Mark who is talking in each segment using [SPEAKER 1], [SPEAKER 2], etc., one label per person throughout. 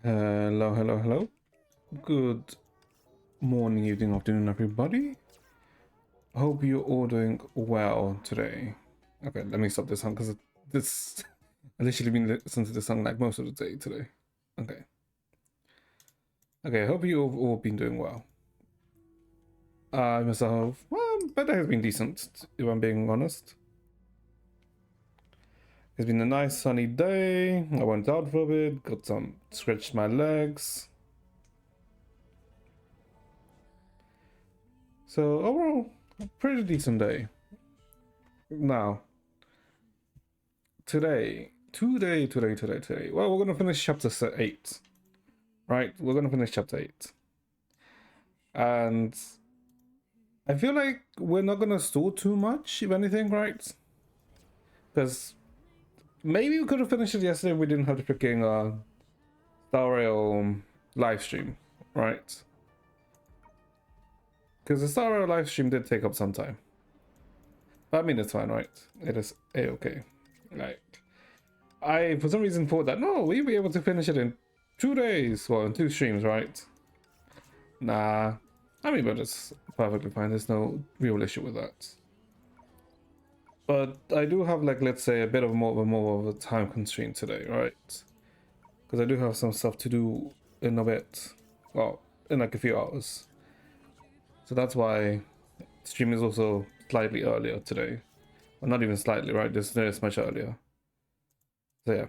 [SPEAKER 1] Hello. Good morning, evening, afternoon, everybody. Hope you're all doing well today. Okay, let me stop this song because this I literally been listening to the song like most of the day today. Okay, hope you've all been doing well. I myself, well, better has been decent, if I'm being honest. It's been a nice sunny day. I went out for a bit, stretched my legs. So overall, a pretty decent day. Now, today. Well, we're gonna finish chapter 8, right? We're gonna finish chapter 8, and I feel like we're not gonna stall too much, if anything, right? Because maybe we could have finished it yesterday if we didn't have the freaking Star Rail live stream, right? Because the Star Rail live stream did take up some time, but I mean it's fine, right? It is a-okay. Like, I for some reason thought that no, we'd be able to finish it in 2 days, well, in 2 streams, right? Nah, I mean, but it's perfectly fine. There's no real issue with that. But I do have, like, let's say, a bit of more of a time constraint today, right? Because I do have some stuff to do in a bit, well, in like a few hours. So that's why stream is also slightly earlier today. Well, not even slightly, right? There's much earlier. So yeah.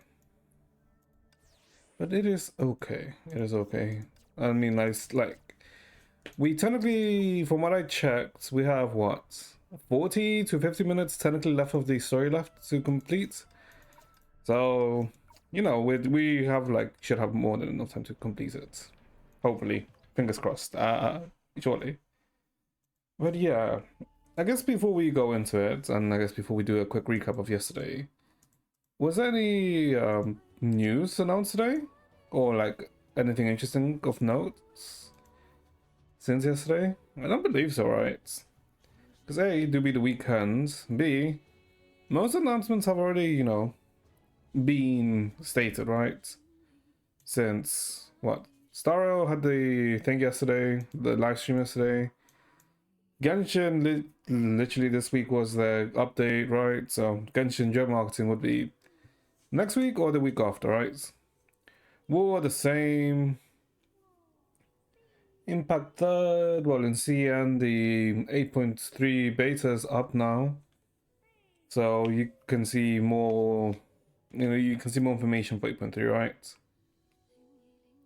[SPEAKER 1] But it is okay. It is okay. I mean, like we technically, from what I checked, we have what, 40 to 50 minutes technically left of the story left to complete. So, you know, we have like should have more than enough time to complete it. Hopefully, fingers crossed. Shortly. But yeah, I guess before we go into it, and I guess before we do a quick recap of yesterday, was there any news announced today, or like anything interesting of note since yesterday? I don't believe so, right? Because A, do be the weekend. B, most announcements have already, you know, been stated, right? Since what? Star Rail had the thing yesterday, the live stream yesterday. Genshin literally this week was the update, right? So Genshin gem marketing would be next week or the week after, right? War the same. Impact third, well in CN the 8.3 beta is up now. So you can see more, you can see more information for 8.3, right?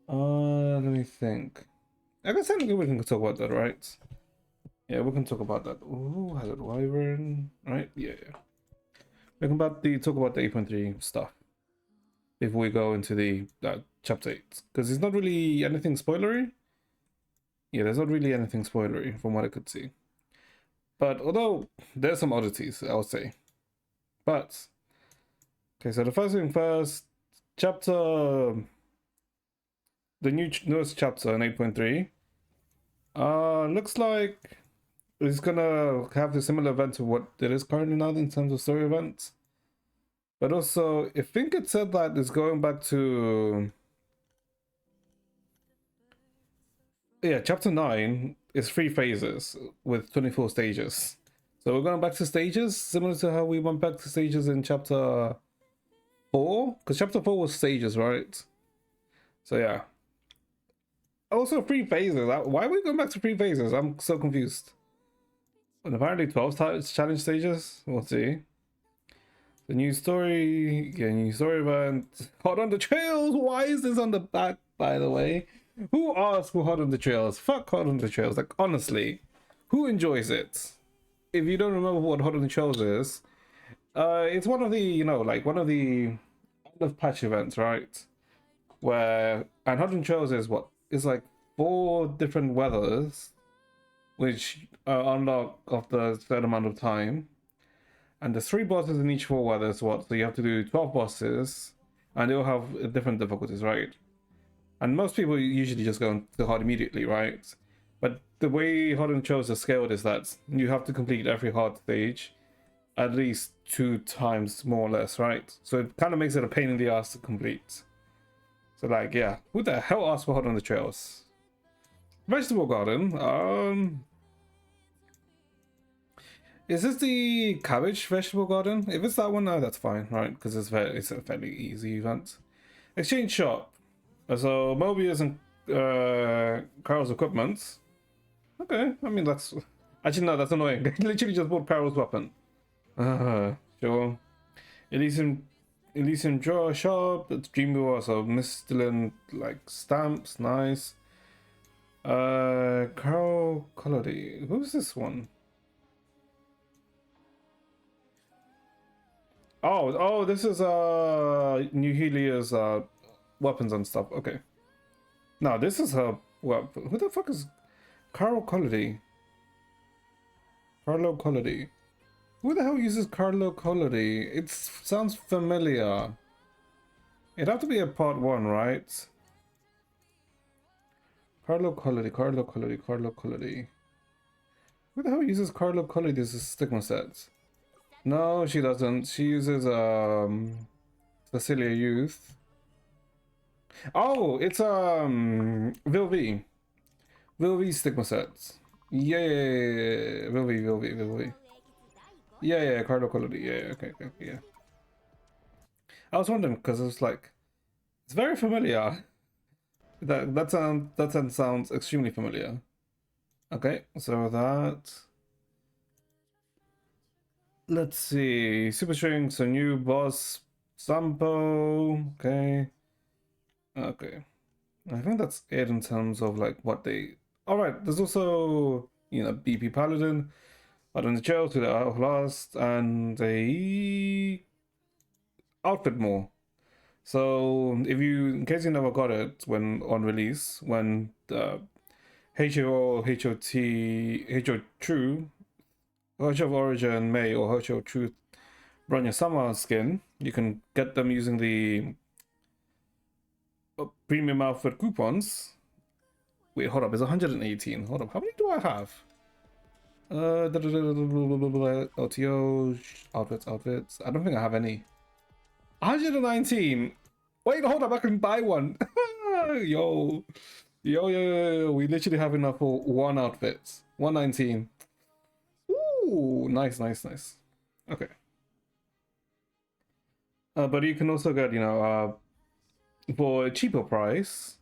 [SPEAKER 1] Let me think. I guess technically we can talk about that, right? Yeah, we can talk about that. Ooh, has it Wyvern? Right? Yeah. We can talk about the 8.3 stuff before we go into the chapter 8. Because it's not really anything spoilery. Yeah, there's not really anything spoilery from what I could see. But although there's some oddities, I would say. But okay, so the first thing first, chapter, the newest chapter in 8.3, looks like it's gonna have the similar event to what it is currently now in terms of story events. But also, I think it said that it's going back to, yeah, chapter 9 is 3 phases with 24 stages. So we're going back to stages, similar to how we went back to stages in chapter 4, because chapter 4 was stages, right? So yeah. Also 3 phases. Why are we going back to 3 phases? I'm so confused. And apparently 12 challenge stages. We'll see. The new story, yeah, new story event. Hot on the trails. Why is this on the back, by the way? Who asked for Hot on the Trails? Fuck Hot on the Trails. Like, honestly, who enjoys it? If you don't remember what Hot on the Trails is, it's one of the, you know, like one of the end of patch events, right? Where, and Hot on the Trails is what? It's like 4 different weathers, which unlock after a certain amount of time. And there's 3 bosses in each 4 weathers, what? So you have to do 12 bosses, and they'll have different difficulties, right? And most people usually just go to hard immediately, right? But the way Hard and Chose are scaled is that you have to complete every hard stage at least 2 times, more or less, right? So it kind of makes it a pain in the ass to complete. So like, yeah, who the hell asked for Hot on the Trails? Vegetable garden. Is this the cabbage vegetable garden? If it's that one, no, that's fine, right? Because it's a fairly easy event. Exchange shop. So Mobius and Carol's equipment. Okay, I mean that's actually no, that's annoying. I literally just bought Carol's weapon. Sure. Elysium drawer shop. It's Dreamweaver, so Mistland like stamps, nice. Carol Collody. Who's this one? Oh, this is New Helia's weapons and stuff. Okay. No, this is her weapon. Who the fuck is Carol Collody? Carlo Collody. Who the hell uses Carlo Collody? It sounds familiar. It'd have to be a part 1, right? Carlo Collody, Carlo Collody, Carlo Collody. Who the hell uses Carlo Collody as a stigma set? No, she doesn't. She uses Cecilia Youth. Oh, it's Vilvi. Vilvi stigma sets. Yeah, Vilvi. Yeah, Carlo Collody. Yeah, okay, yeah. I was wondering because it's like it's very familiar. That sounds extremely familiar. Okay, so that. Let's see. Super strings, a new boss, Sampo. Okay. Okay. I think that's it in terms of like what they. All right. There's also BP Paladin, out in the jail to the Outlast, and a outfit more. So if you, in case you never got it when on release, when the HO, HOT, HO True, HO of Origin May or HO Truth run your summer skin, you can get them using the premium outfit coupons. Wait, hold up, it's 118. Hold up, how many do I have? LTO, outfits. I don't think I have any. 119. Wait, hold up, I can buy one. Yo. We literally have enough for one outfit. 119. Ooh, nice. Okay. But you can also get, for a cheaper price.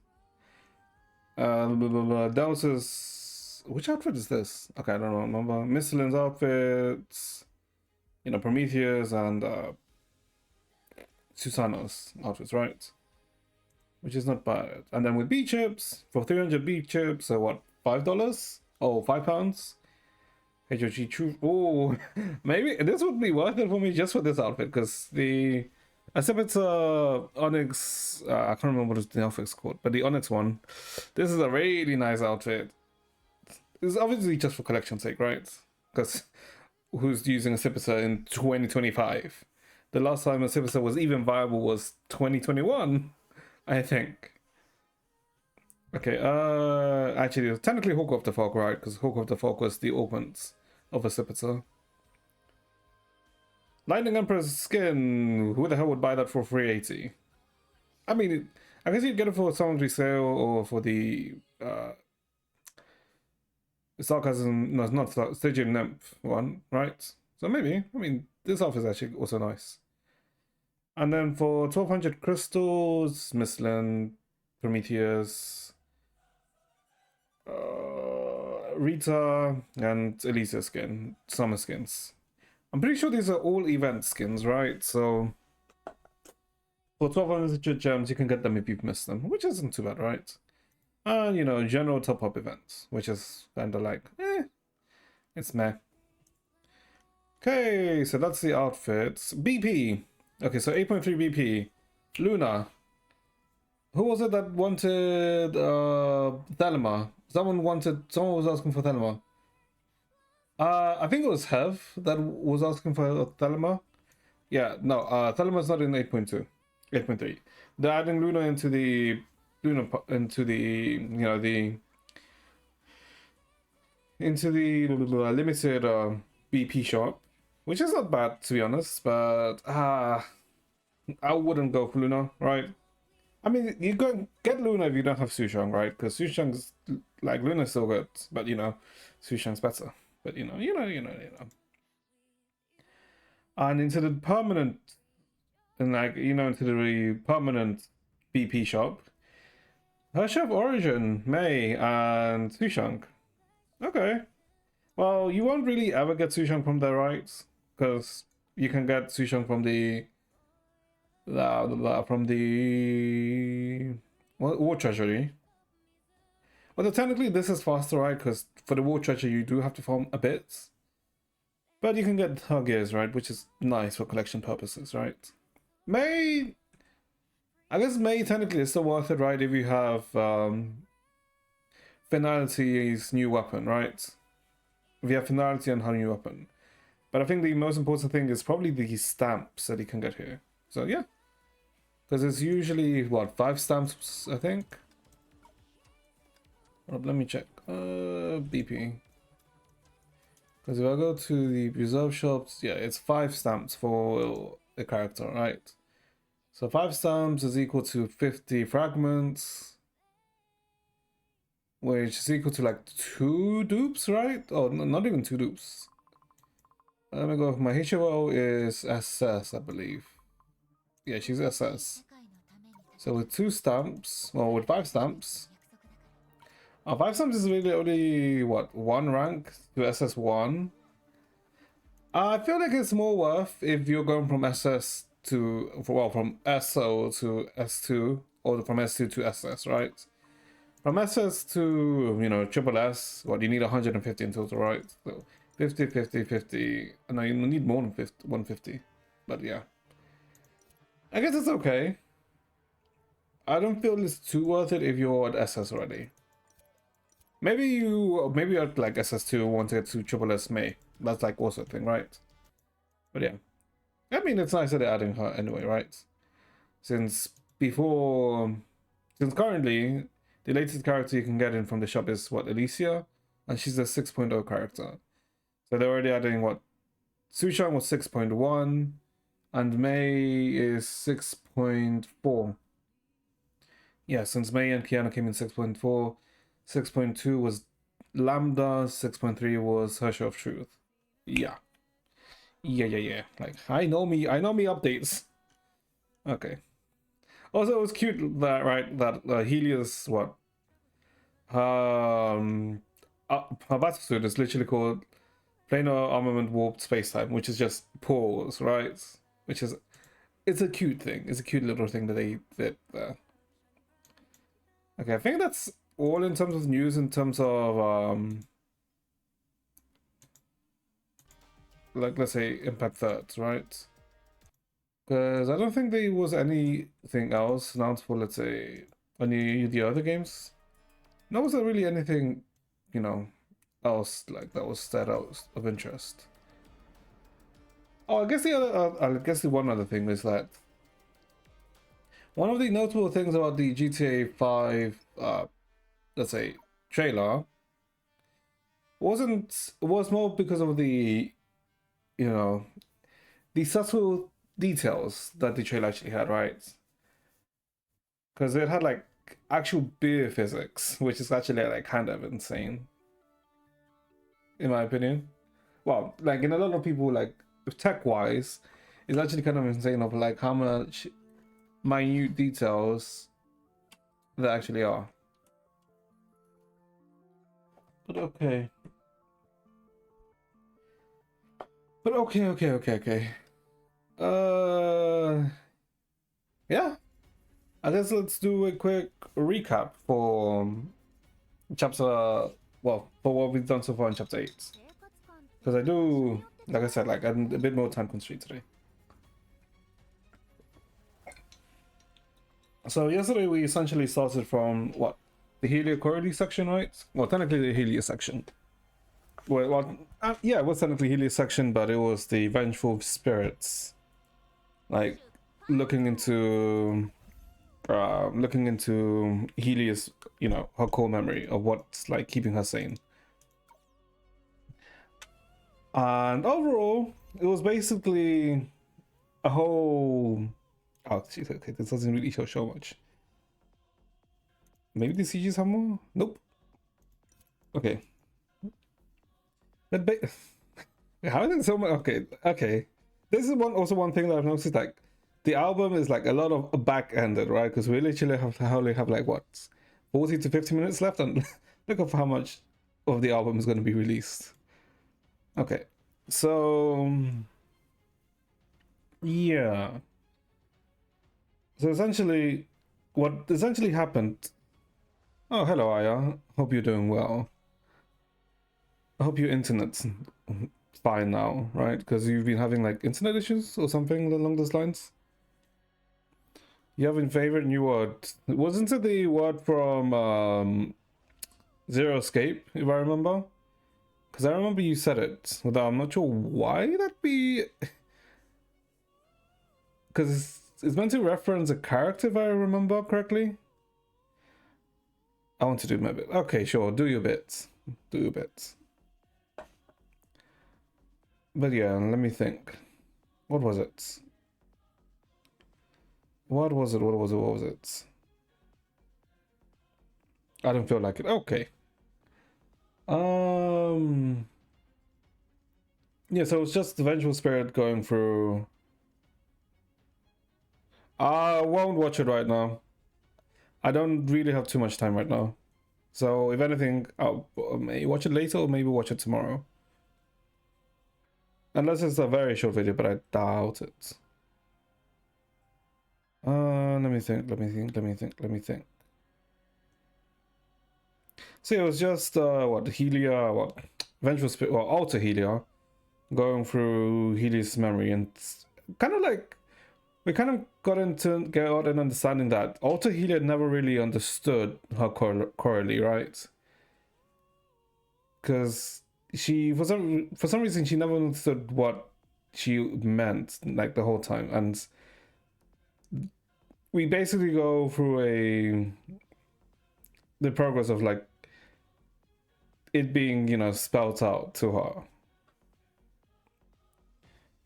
[SPEAKER 1] Dows's, which outfit is this? Okay, I don't remember. Michelle's outfits, Prometheus and Susano's outfits, right? Which is not bad. And then with beat chips, for 300 beat chips, so what, $5? Oh, £5? HOG True. Oh, maybe this would be worth it for me just for this outfit, because the except it's Onyx. I can't remember what the outfit's called, but the Onyx one. This is a really nice outfit. It's obviously just for collection's sake, right? Because who's using a Cipisa in 2025? The last time a Cipisa was even viable was 2021, I think. Okay, actually, it's technically Hawk of the Fog, right? Because Hawk of the Fog was the augment of a Cipita. Lightning Emperor's skin, who the hell would buy that for 380? I mean, I guess you'd get it for someone's resale or for the Sarcasm, no, it's not Stygian Nymph one, right? So maybe, I mean, this outfit is actually also nice. And then for 1200 crystals, Mistland, Prometheus, Rita, and Elisa skin, summer skins. I'm pretty sure these are all event skins, right? So for 1200 gems, you can get them if you've missed them, which isn't too bad, right? And general top-up events, which is kind of like, it's meh. Okay, so that's the outfits. BP. Okay, so 8.3 BP. Luna. Who was it that wanted Thelma? Someone was asking for Thelma. I think it was Hev that was asking for Thelma. Yeah, no, Thelma's not in 8.2. 8.3. They're adding Luna into the limited BP shop, which is not bad to be honest, but I wouldn't go for Luna, right? I mean, you go get Luna if you don't have Sushang, right? Because Sushang's like Luna's still good, but you know, Sushang's better. But you know. And into the permanent, and like into the permanent BP shop, her shop Origin, May, and Sushang. Okay. Well, you won't really ever get Sushang from there, right? Because you can get Sushang from the war treasury. Well, technically this is faster, right? Because for the war treasury you do have to farm a bit, but you can get her gears, right? Which is nice for collection purposes, right? May, I guess May technically is still worth it, right? If you have Finality's new weapon, right? If you have Finality and her new weapon. But I think the most important thing is probably the stamps that you can get here. So yeah. Because it's usually, what, 5 stamps, I think? Let me check. BP. Because if I go to the reserve shops, yeah, it's 5 stamps for a character, right? So 5 stamps is equal to 50 fragments, which is equal to like 2 dupes, right? Oh, no, not even 2 dupes. Let me go. My HOO is SS, I believe. Yeah, she's SS. So with 2 stamps, well, with 5 stamps, 5 stamps is really only what, 1 rank to SS1. I feel like it's more worth if you're going from SS to, well, from SO to S2, or from S2 to SS, right? From SS to, triple S, what, you need 150 in total, right? So 50, 50, 50. No, you need more than 50, 150. But yeah. I guess it's okay. I don't feel it's too worth it if you're at SS already. Maybe you're at like SS2 want to get to triple S May. That's like also a thing, right? But yeah. I mean, it's nice that they're adding her anyway, right? Since currently, the latest character you can get in from the shop is what, Alicia? And she's a 6.0 character. So they're already adding what? Sushang was 6.1 and May is 6.4. Yeah, since May and Kiana came in 6.4, 6.2 was Lambda, 6.3 was Hershey of Truth. Yeah. Yeah. Like, I know me updates. Okay. Also, it was cute that, right, that Helios, what? Her battlesuit is literally called Planar Armament Warped Spacetime, which is just pause, right? Which is, it's a cute thing. It's a cute little thing that they did there. Okay, I think that's all in terms of news, in terms of, like, let's say, Impact Thirds, right? Because I don't think there was anything else announced for, let's say, any of the other games. There wasn't really anything, else like that was that out of interest. Oh, I guess the one other thing is that one of the notable things about the GTA 5, let's say, trailer was more because of the, the subtle details that the trailer actually had, right? Because it had like actual beer physics, which is actually like kind of insane, in my opinion. Well, like in a lot of people, like tech-wise, it's actually kind of insane of like how much minute details there actually are. But okay. Okay. Yeah. I guess let's do a quick recap for chapter, well, for what we've done so far in chapter 8. Because I do, like I said, like I'm a bit more time constrained today. So yesterday we essentially started from what, the Heliocordy section, right? Well, technically the Helio section. Yeah, it was technically Helio section, but it was the Vengeful Spirits, like looking into Helios, her core memory of what's like keeping her sane. And overall, it was basically a whole. Oh, geez, okay, this doesn't really show much. Maybe the CGs have more? Nope. Okay. But how is it so much? Okay, okay. This is one thing that I've noticed. Like, the album is like a lot of back-ended, right? Because we literally only have like what, 40 to 50 minutes left, and look at how much of the album is going to be released. Okay, so yeah. So essentially, what essentially happened. Oh, hello, Aya. Hope you're doing well. I hope your internet's fine now, right? Because you've been having like internet issues or something along those lines. You have a favorite new word? Wasn't it the word from Zero Escape, if I remember? Because I remember you said it, although I'm not sure why that'd be. Because it's meant to reference a character, if I remember correctly. I want to do my bit. Okay, sure, do your bits. Do your bits. But yeah, let me think. What was it? What was it? What was it? What was it? I don't feel like it. Okay. Yeah, so it's just the Vengeful Spirit going through. I won't watch it right now. I don't really have too much time right now. So if anything, I'll maybe watch it later or maybe watch it tomorrow. Unless it's a very short video, but I doubt it. Let me think, let me think, let me think, let me think. So it was just, what, Helia, what, Vengeful Spirit, well, Alter Helia, going through Helia's memory, and kind of like, we kind of got an understanding that Alter Helia never really understood her Coralie, right? Because she, for some reason, she never understood what she meant, like, the whole time, and we basically go through the progress of like it being, you know, spelled out to her.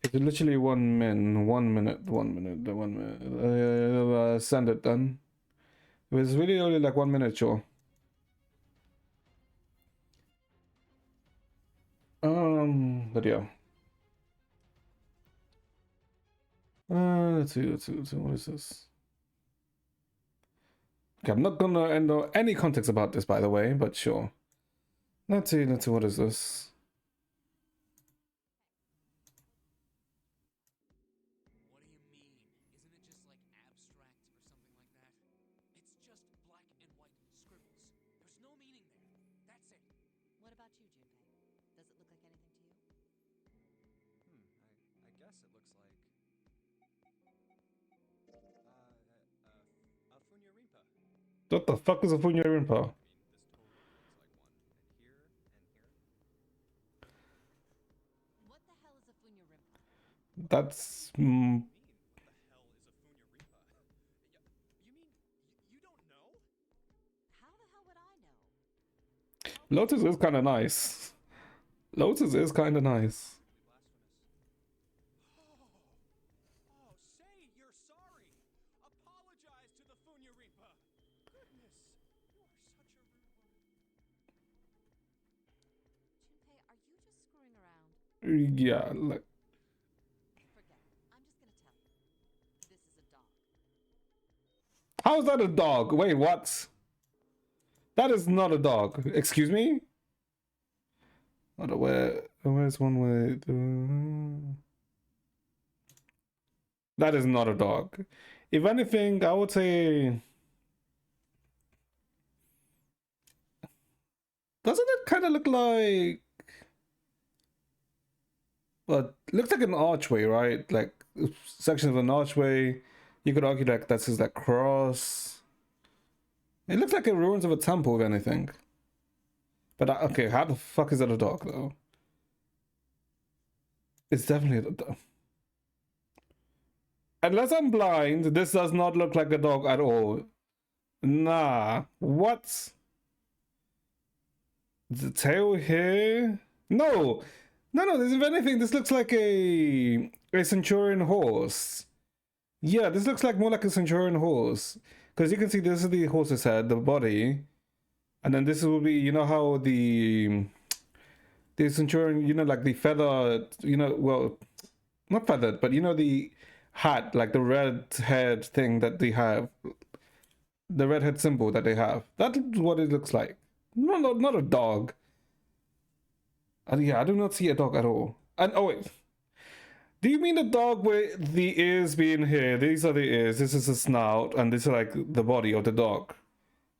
[SPEAKER 1] It's literally 1 minute. Send it then. It was really only like 1 minute, sure. But yeah. Let's see, what is this? Okay, I'm not gonna end on any context about this, by the way, but sure. Let's see, what is this?
[SPEAKER 2] What do you mean? Isn't it just like abstract or something like that? It's just black and white scribbles. There's no meaning there. That's it.
[SPEAKER 3] What about you, Junpei? Does it look like anything to you?
[SPEAKER 2] I guess it looks like a Funya Rimpa.
[SPEAKER 1] What the fuck is a Funya Rimpa?
[SPEAKER 2] I mean, this totally looks like one. And here and here.
[SPEAKER 3] What the hell is a Funya Rimpa?
[SPEAKER 1] That's
[SPEAKER 2] What do you mean? What the hell is a Funya Rimpa? You mean you don't know?
[SPEAKER 3] How the hell would I know?
[SPEAKER 1] Lotus is kind of nice. Lotus is kind of nice.
[SPEAKER 2] Oh, say you're sorry. Apologize to the Funya Rimpa. Goodness, you are such a rude woman.
[SPEAKER 3] Junpei, are you just screwing around?
[SPEAKER 1] Yeah, like.
[SPEAKER 3] Forget it. I'm just gonna tell you. This is a dog.
[SPEAKER 1] How is that a dog? Wait, what? That is not a dog. Excuse me? Where's one way? That is not a dog. If anything, I would say. Doesn't it kind of look like. But looks like an archway, right? Like section of an archway. You could argue like that's his like cross. It looks like the ruins of a temple, if anything. But okay, how the fuck is that a dog though? It's definitely a dog. Unless I'm blind, this does not look like a dog at all. Nah, what? The tail here? No, no. If anything, this looks like a centurion horse. Yeah, this looks like more like a centurion horse. because you can see this is the horse's head, the body, and then this will be, you know how the centurion, you know, like the feather, you know, well, not feathered, but you know the hat, like the red head thing that they have, the red head symbol that they have. That's what it looks like. No, no, not a dog. Yeah, I do not see a dog at all. And oh wait, do you mean the dog with the ears being here? These are the ears. This is the snout, and this is like the body of the dog.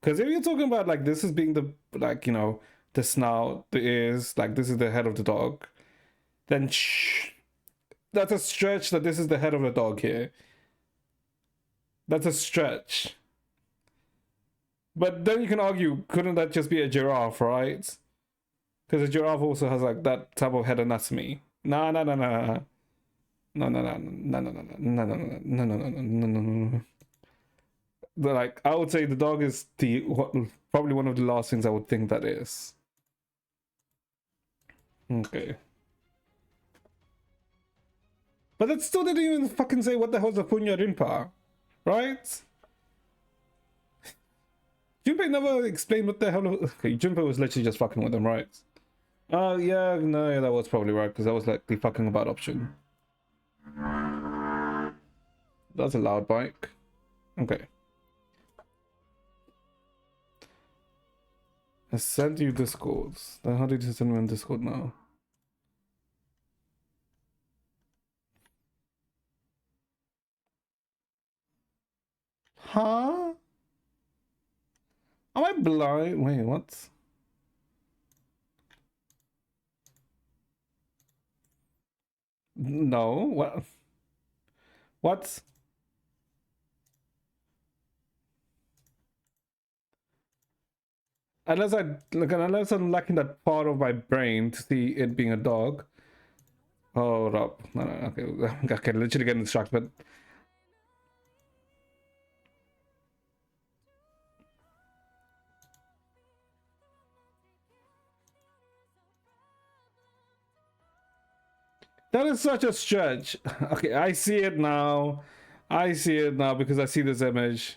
[SPEAKER 1] Because if you're talking about like this is being the, like, you know, the snout, the ears, like this is the head of the dog, then that's a stretch that this is the head of the dog here. That's a stretch. But then you can argue, couldn't that just be a giraffe, right? Because a giraffe also has like that type of head anatomy. Nah, nah, nah, nah. No, no, no, no, no, no, no, no, no, no, no, no, no, no, no. But like, I would say the dog is the probably one of the last things I would think that is. Okay. But that still didn't even fucking say what the hell's a Punya Rinpa, right? Junpei never explained what the hell. Okay, Junpei was literally just fucking with them, right? Oh, yeah, no, yeah, that was probably right, because that was like the fucking about option. That's a loud bike. Okay. I sent you Discords. Then how did you send me on Discord now? Huh? Am I blind? Wait, what? No, what? What? Unless unless I'm lacking that part of my brain to see it being a dog. Hold up. No, no, okay. I can literally get distracted, but that is such a stretch. Okay, I see it now. I see it now because I see this image.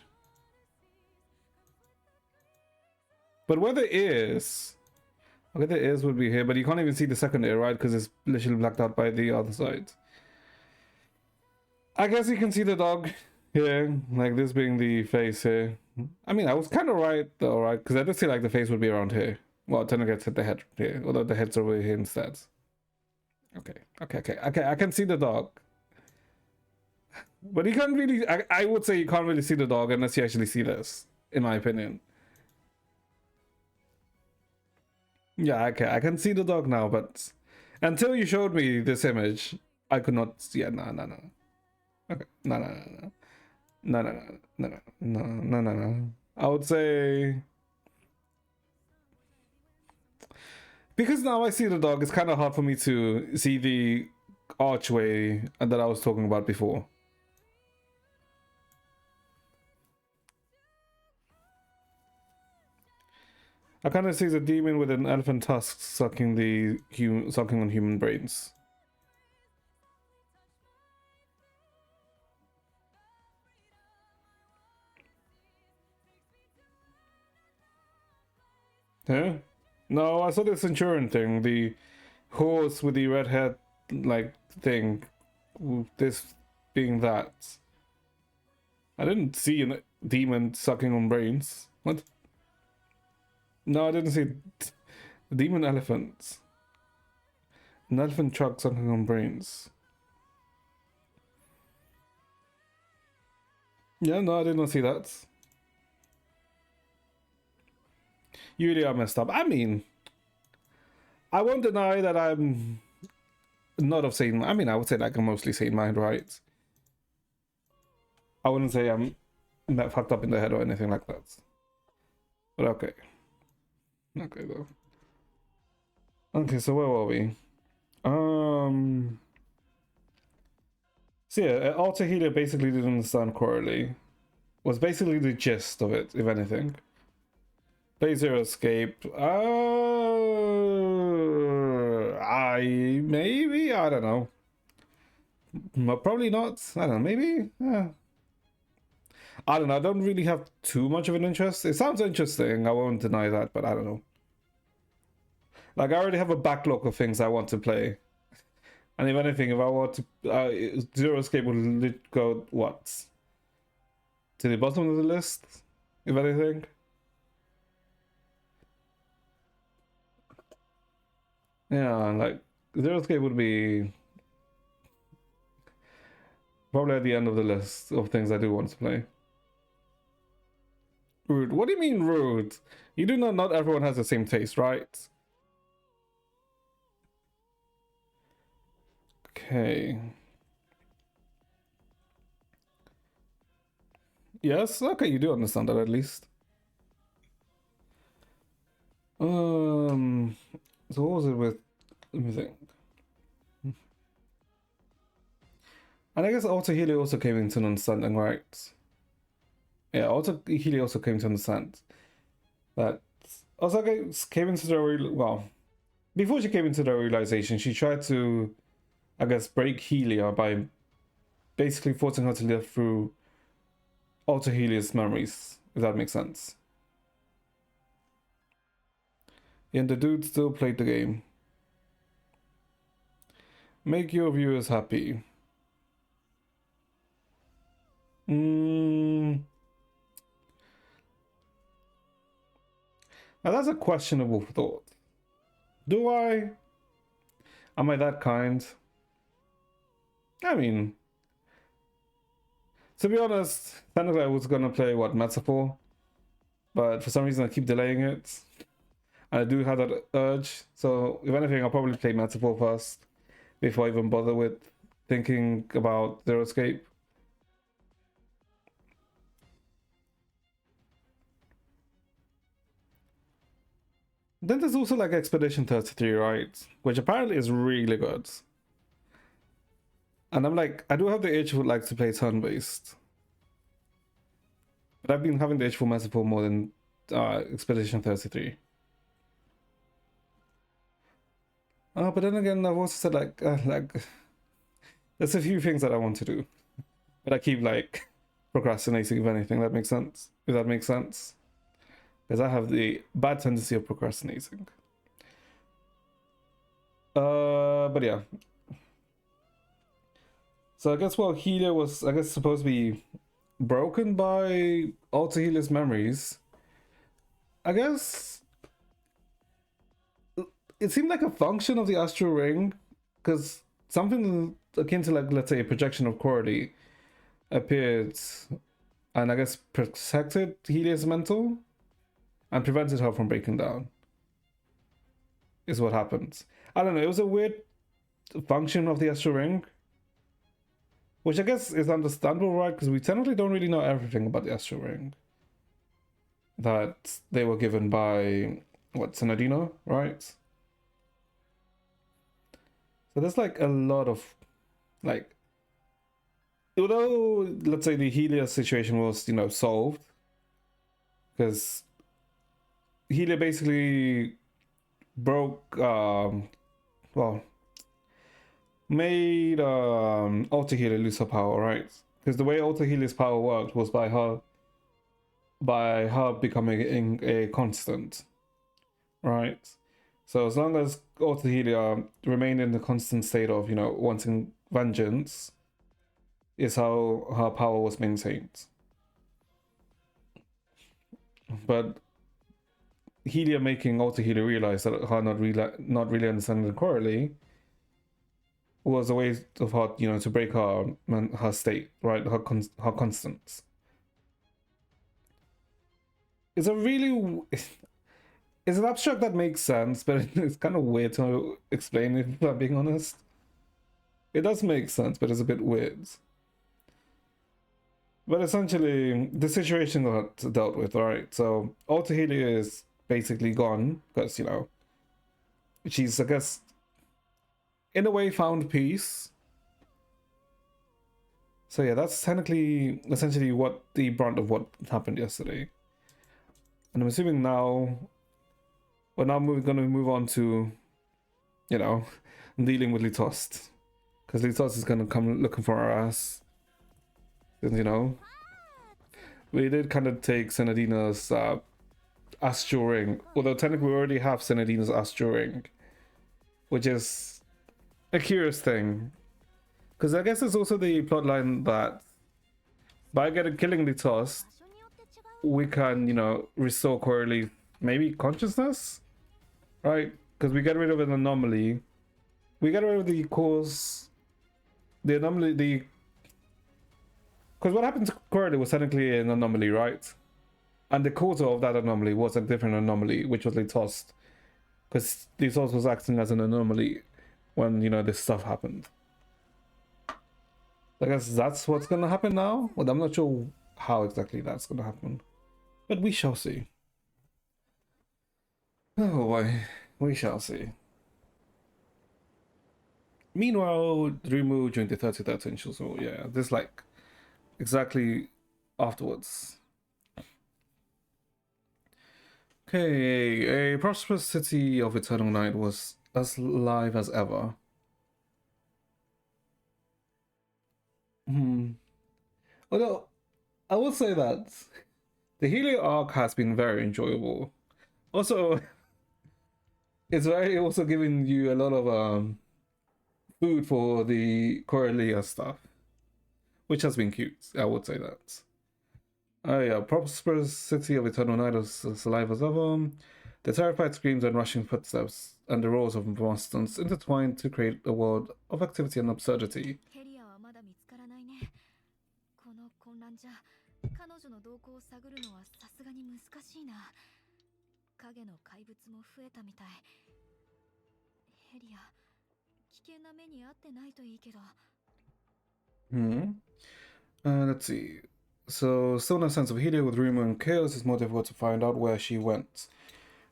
[SPEAKER 1] But where the ears? Okay, the ears would be here, but you can't even see the second ear, right? Because it's literally blacked out by the other side. I guess you can see the dog here, like this being the face here. I mean, I was kind of right though, right? Because I did see like the face would be around here. Well, then gets hit the head here, although the head's over here instead. Okay, okay. I can see the dog. But you can't really, I would say you can't really see the dog unless you actually see this, in my opinion. Yeah, okay, I can see the dog now, but until you showed me this image, I could not see it. No, no, no. Okay, no, no, no, no. No, no, no, no, no, no, no, no. I would say because now I see the dog, it's kind of hard for me to see the archway that I was talking about before. I kind of see the demon with an elephant tusk sucking on human brains. Huh? No, I saw the centurion thing, the horse with the red head like thing. This being that. I didn't see a demon sucking on brains. What? No, I didn't see demon elephants. An elephant truck sucking on brains. Yeah, no, I did not see that. You really are messed up. I mean, I won't deny that I'm not of sane. I mean, I would say like a mostly sane mind, right? I wouldn't say I'm not fucked up in the head or anything like that. But okay. Okay, though. Okay, so where were we? So yeah, Alter Healer basically didn't understand Quarterly. Was basically the gist of it, if anything. Phase Zero escape. I don't know. Probably not. I don't know. Maybe. Yeah. I don't know. I don't really have too much of an interest. It sounds interesting. I won't deny that, but I don't know. Like, I already have a backlog of things I want to play. And if anything, if I want to... Zero Escape would go, what? To the bottom of the list? If anything? Yeah, like, Zero Escape would be... probably at the end of the list of things I do want to play. Rude. What do you mean rude? You do know not everyone has the same taste, right? Okay. Yes? Okay, you do understand that at least. So what was it with... Let me think. And I guess Alter Healy also came into an understanding, right? Yeah, Alter Healy also came to understand that Osaka came into the well, before she came into the realization, she tried to, I guess, break Helia by basically forcing her to live through Alter Helia's memories, if that makes sense. And the dude still played the game. Make your viewers happy. Now that's a questionable thought. Do I? Am I that kind? I mean, to be honest, technically I was gonna play what, Metaphor, but for some reason I keep delaying it. And I do have that urge, so if anything, I'll probably play Metaphor first before I even bother with thinking about Zero Escape. Then there's also like Expedition 33, right? Which apparently is really good. And I'm like, I do have the itch would like to play turn-based. But I've been having the itch for Metaphor more than Expedition 33. But then again, I've also said like there's a few things that I want to do, but I keep like procrastinating. If anything, that makes sense. If that makes sense, because I have the bad tendency of procrastinating. But yeah. So I guess while Helia was, I guess, supposed to be broken by Alter Helia's memories, I guess it seemed like a function of the astral ring, because something akin to, like, let's say a projection of Cordy appeared and I guess protected Helia's mental and prevented her from breaking down, is what happened. I don't know, it was a weird function of the astral ring, which I guess is understandable, right? Because we technically don't really know everything about the astral ring that they were given by, what, Senadino, right? So there's like a lot of, like, although let's say the Helia situation was, you know, solved, because Helia basically broke, well, made Alter Helia lose her power, right? Because the way Alter Helia's power worked was by her becoming a constant, right? So as long as Alter Helia remained in the constant state of, you know, wanting vengeance, is how her power was maintained. But Helia making Alter Helia realize that her not really understanding the Coralie was a way of her, you know, to break her state, right? Her constants. It's a really... It's an abstract that makes sense, but it's kind of weird to explain, if I'm being honest. It does make sense, but it's a bit weird. But essentially, the situation got dealt with, right? So, Alter Helia is basically gone, because, you know, she's, I guess, in a way found peace. So yeah, that's technically, essentially what the brunt of what happened yesterday. And I'm assuming now, we're now going to move on to, you know, dealing with LITOST. Because LITOST is going to come looking for our ass. And, you know, we did kind of take Senadina's astral ring, although technically we already have Senadina's astral ring, which is a curious thing. Because I guess there's also the plotline that by killing LITOST,
[SPEAKER 3] 場所によって違う
[SPEAKER 1] we can, you know, restore Coralie maybe consciousness, right? Because we get rid of an anomaly. We get rid of the cause, the anomaly, because what happened to Coralie was technically an anomaly, right? And the cause of that anomaly was a different anomaly, which was LITOST. Because LITOST was acting as an anomaly when, you know, this stuff happened. I guess that's what's gonna happen now, but I'm not sure how exactly that's gonna happen. But we shall see. Oh boy, we shall see. Meanwhile, Dreamu during the 33rd so yeah, this like exactly afterwards. Okay, a prosperous city of eternal night was as live as ever. Although, I will say that the Helio arc has been very enjoyable. Also, it's very also giving you a lot of food for the Coralia stuff, which has been cute. I would say that. Oh yeah, prosperous city of eternal night is as alive as ever. The terrified screams and rushing footsteps and the roars of monsters intertwined to create a world of activity and absurdity.
[SPEAKER 3] ヘリアはまだ見つからないね。この混乱じゃ彼女の動向を探るのはさすがに難しいな。影の怪物も増えたみたい。ヘリア、危険な目に遭ってないといいけど。
[SPEAKER 1] Let's see. So, still no sense of Helio with rumor and chaos. It's more difficult to find out where she went.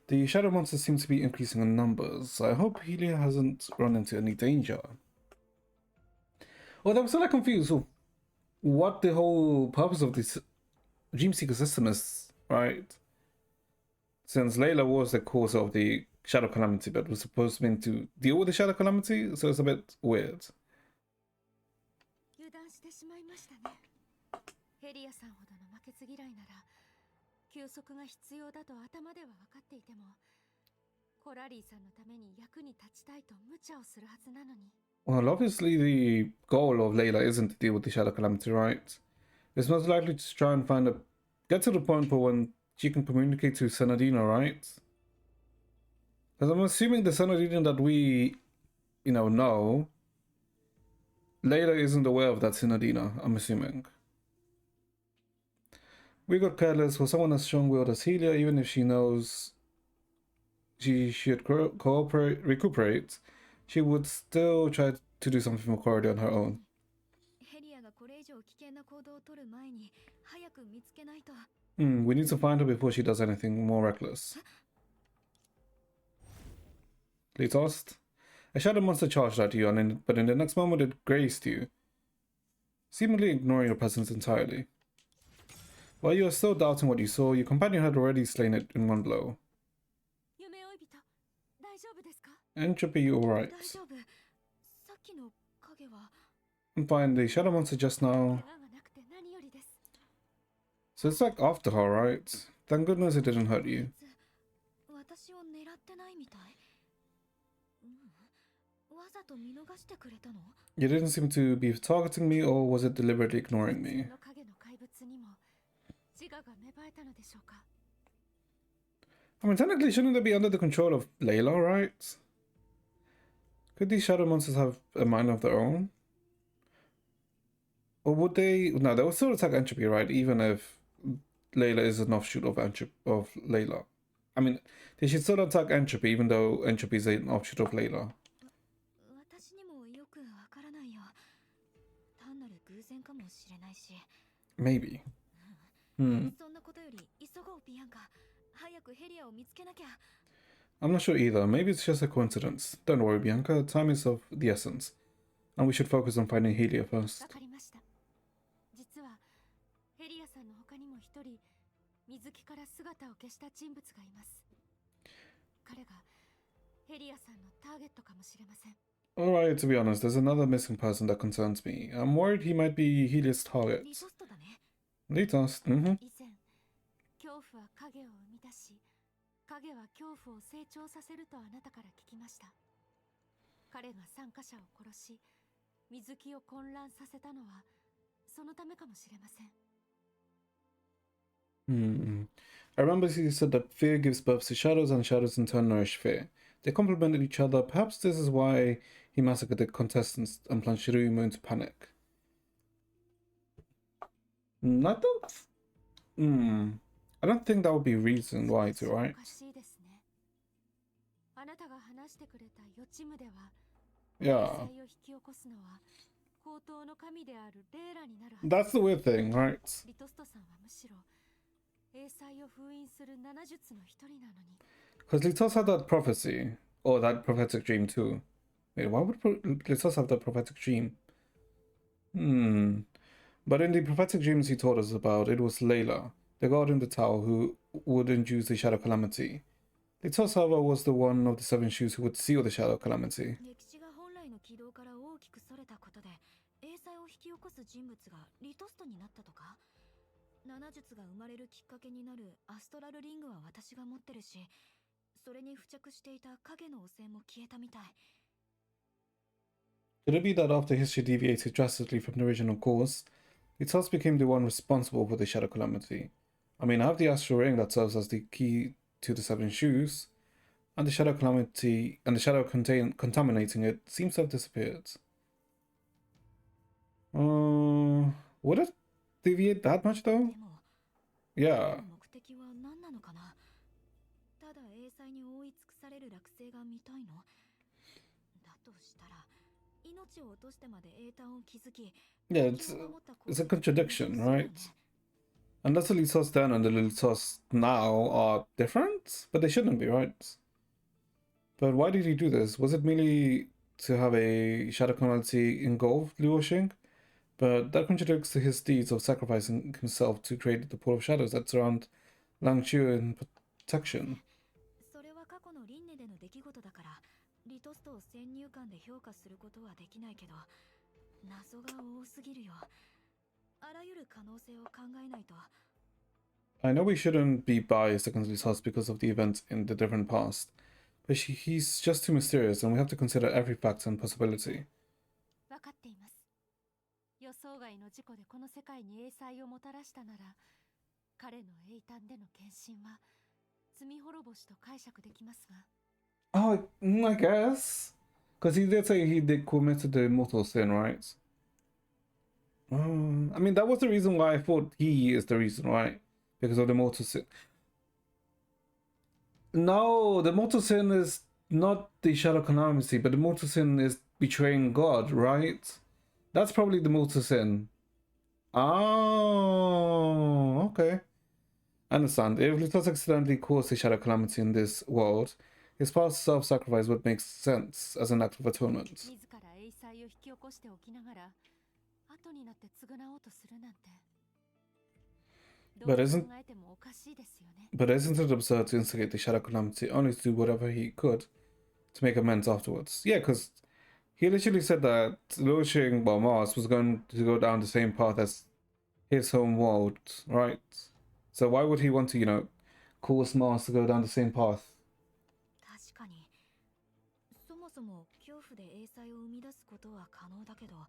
[SPEAKER 1] The shadow monsters seem to be increasing in numbers. I hope Helio hasn't run into any danger. Although I'm still like confused of what the whole purpose of this Dream Seeker system is, right? Since Layla was the cause of the Shadow Calamity, but was supposed to deal with the Shadow Calamity, so it's a bit weird.
[SPEAKER 3] 油断してしまいましたね。ヘリアさんほどの負けず嫌いなら休息が必要だと頭では分かっていてもコラリーさんのために役に立ちたいと無茶をするはずなのに。
[SPEAKER 1] Well, obviously the goal of Layla isn't to deal with the Shadow Calamity, right? It's most likely to try and get to the point where when she can communicate to Senadina, right? Because I'm assuming the Senadina that we, you know, Layla isn't aware of that Senadina, I'm assuming. We got careless for someone as strong-willed as Helia, even if she knows she should recuperate, she would still try to do something for Cordy on her own.
[SPEAKER 3] ヘリアがこれ以上危険な行動を取る前に早く見つけないと。
[SPEAKER 1] We need to find her before she does anything more reckless. LITOST. A shadow monster charged at you, but in the next moment it grazed you, seemingly ignoring your presence entirely. While you are still doubting what you saw, your companion had already slain it in one blow.
[SPEAKER 3] 夢追い人、大丈夫ですか？
[SPEAKER 1] Entropy, you alright?
[SPEAKER 3] 大丈夫。さっきの影は
[SPEAKER 1] And find the shadow monster just now.
[SPEAKER 3] 怪我がなくて何よりです。
[SPEAKER 1] So it's like after her, right? Thank goodness it didn't hurt you.
[SPEAKER 3] 私を狙ってないみたい。わざと見逃してくれたの？
[SPEAKER 1] You didn't seem to be targeting me, or was it deliberately ignoring me?
[SPEAKER 3] その影の怪物にも自我が芽生えたのでしょうか？
[SPEAKER 1] I mean, technically, shouldn't they be under the control of Layla, right? Could these shadow monsters have a mind of their own? Or would they? No, they would still attack Entropy, right? Even if Layla is an offshoot of Layla. I mean, they should still attack Entropy, even though Entropy is an offshoot of Layla.
[SPEAKER 3] 私にもよくわからないよ。単なる偶然かもしれないし。
[SPEAKER 1] Maybe.
[SPEAKER 3] そんなことより急ごうビアンカ。早くヘリアを見つけなきゃ。
[SPEAKER 1] I'm not sure either. Maybe it's just a coincidence. Don't worry, Bianca. Time is of the essence. And we should focus on finding Helia
[SPEAKER 3] わ
[SPEAKER 1] first.
[SPEAKER 3] かりました。実はヘリアさんの他にも一人水木から姿を消した人物がいます。彼がヘリアさんのターゲットかもしれません。
[SPEAKER 1] Alright, to be honest, there's another missing person that concerns me. I'm worried he might be Helia's
[SPEAKER 3] リ
[SPEAKER 1] target.
[SPEAKER 3] トストだね。
[SPEAKER 1] LITOST,
[SPEAKER 3] 以前
[SPEAKER 4] 影は恐怖を成長させるとあなたから聞きました。彼が参加者を殺し、水木を混乱させたのはそのためかもしれません。
[SPEAKER 1] I remember you said that fear gives birth to shadows and shadows in turn nourish fear. They complemented each other. Perhaps this is why he massacred the contestants and plunged Shiruma into panic. I don't think that would be reason why to, right?
[SPEAKER 4] おかしいですね。あなたが話してくれた予知夢では、
[SPEAKER 1] Yeah.
[SPEAKER 4] を引き起こすのは高等の神であるレーラになるはず。
[SPEAKER 1] That's the weird thing, right?
[SPEAKER 4] リトストさんはむしろ英才を封印する七術の一人なのに。
[SPEAKER 1] Because LITOST had that prophecy, or that prophetic dream too. Wait, why would LITOST have that prophetic dream? But in the prophetic dreams he told us about, it was Layla, the god in the tower, who would induce the Shadow Calamity. LITOST, however, was the one of the seven shoes who would seal the Shadow Calamity.
[SPEAKER 3] 歴史が本来の軌道から大きくそれたことで英才を引き起こす人物がリトストになったとか。七術が生まれるきっかけになるアストラルリングは私が持ってるし、それに付着していた影の汚染も消えたみたい。
[SPEAKER 1] Could it be that after history deviated drastically from the original course, LITOST became the one responsible for the Shadow Calamity? I mean, I have the astral ring that serves as the key to the seven shoes, and the Shadow Calamity and the shadow contaminating it seems to have disappeared. Would it deviate that much though?
[SPEAKER 3] でも
[SPEAKER 1] Yeah.
[SPEAKER 3] 目的は何なのかな。ただ英才に覆い尽くされる落星が見たいのだとしたら、命を落としてまで英単を築き、
[SPEAKER 1] Yeah, it's a contradiction, right? Unless the LITOST then and the LITOST now are different, but they shouldn't be, right? But why did he do this? Was it merely to have a shadow calamity engulf Liu Xing? But that contradicts to his deeds of sacrificing himself to create the pool of shadows that surround Lang Chu in protection.
[SPEAKER 3] それは過去の輪廻での出来事だから、リトストを先入観で評価することはできないけど、謎が多すぎるよ。あらゆる可能性を考えないと。
[SPEAKER 1] I know we shouldn't be biased against LITOST because of the events in the different past, but he's just too mysterious and we have to consider every fact and possibility.
[SPEAKER 4] 分かっています。予想外の事故でこの世界に英才をもたらしたなら、彼の英単での献身は罪滅ぼしと解釈できますが。
[SPEAKER 1] Oh, I guess. Because he did say he did committed the mortal sin, right? I mean, that was the reason why I thought he is the reason, right? Because of the mortal sin. No, the mortal sin is not the Shadow Calamity, but the mortal sin is betraying God, right? That's probably the mortal sin. Oh, okay. I understand. If LITOST accidentally caused the Shadow Calamity in this world, his past self-sacrifice would make sense as an act of atonement.
[SPEAKER 4] 自ら英才を引き起こしておきながら、後になって償おうとするなんて。
[SPEAKER 1] But isn't
[SPEAKER 4] どう考えてもおかしいですよね。
[SPEAKER 1] but isn't it absurd to instigate the Shadow Calamity only to do whatever he could to make amends afterwards? Yeah, because he literally said that Liu Xing, well, Mars, was going to go down the same path as his home world, right? So why would he want to, cause Mars to go down the same path?
[SPEAKER 3] 確かに。そもそも恐怖で英才を生み出すことは可能だけど、わ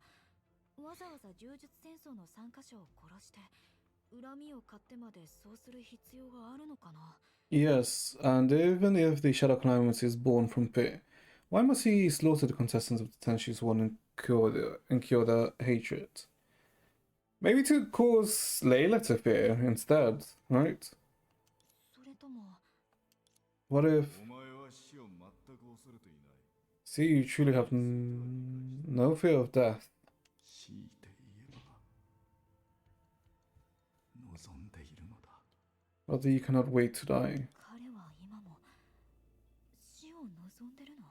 [SPEAKER 3] ざわざ柔術戦争の参加者を殺して、恨みを買ってまでそうする必要があるのかな。
[SPEAKER 1] Yes, and even if the Shadow Calamity is born from fear, why must he slaughter the contestants of the Tenshis one and cure the hatred? Maybe to cause Layla to fear instead, right?
[SPEAKER 3] それとも
[SPEAKER 1] What if
[SPEAKER 5] お前は死を全く恐れていない。
[SPEAKER 1] see you truly have no fear of death?
[SPEAKER 5] 強いて言えば望んでいるのだ。
[SPEAKER 1] Rather you cannot wait to die.
[SPEAKER 3] 彼は今も死を望んでるの？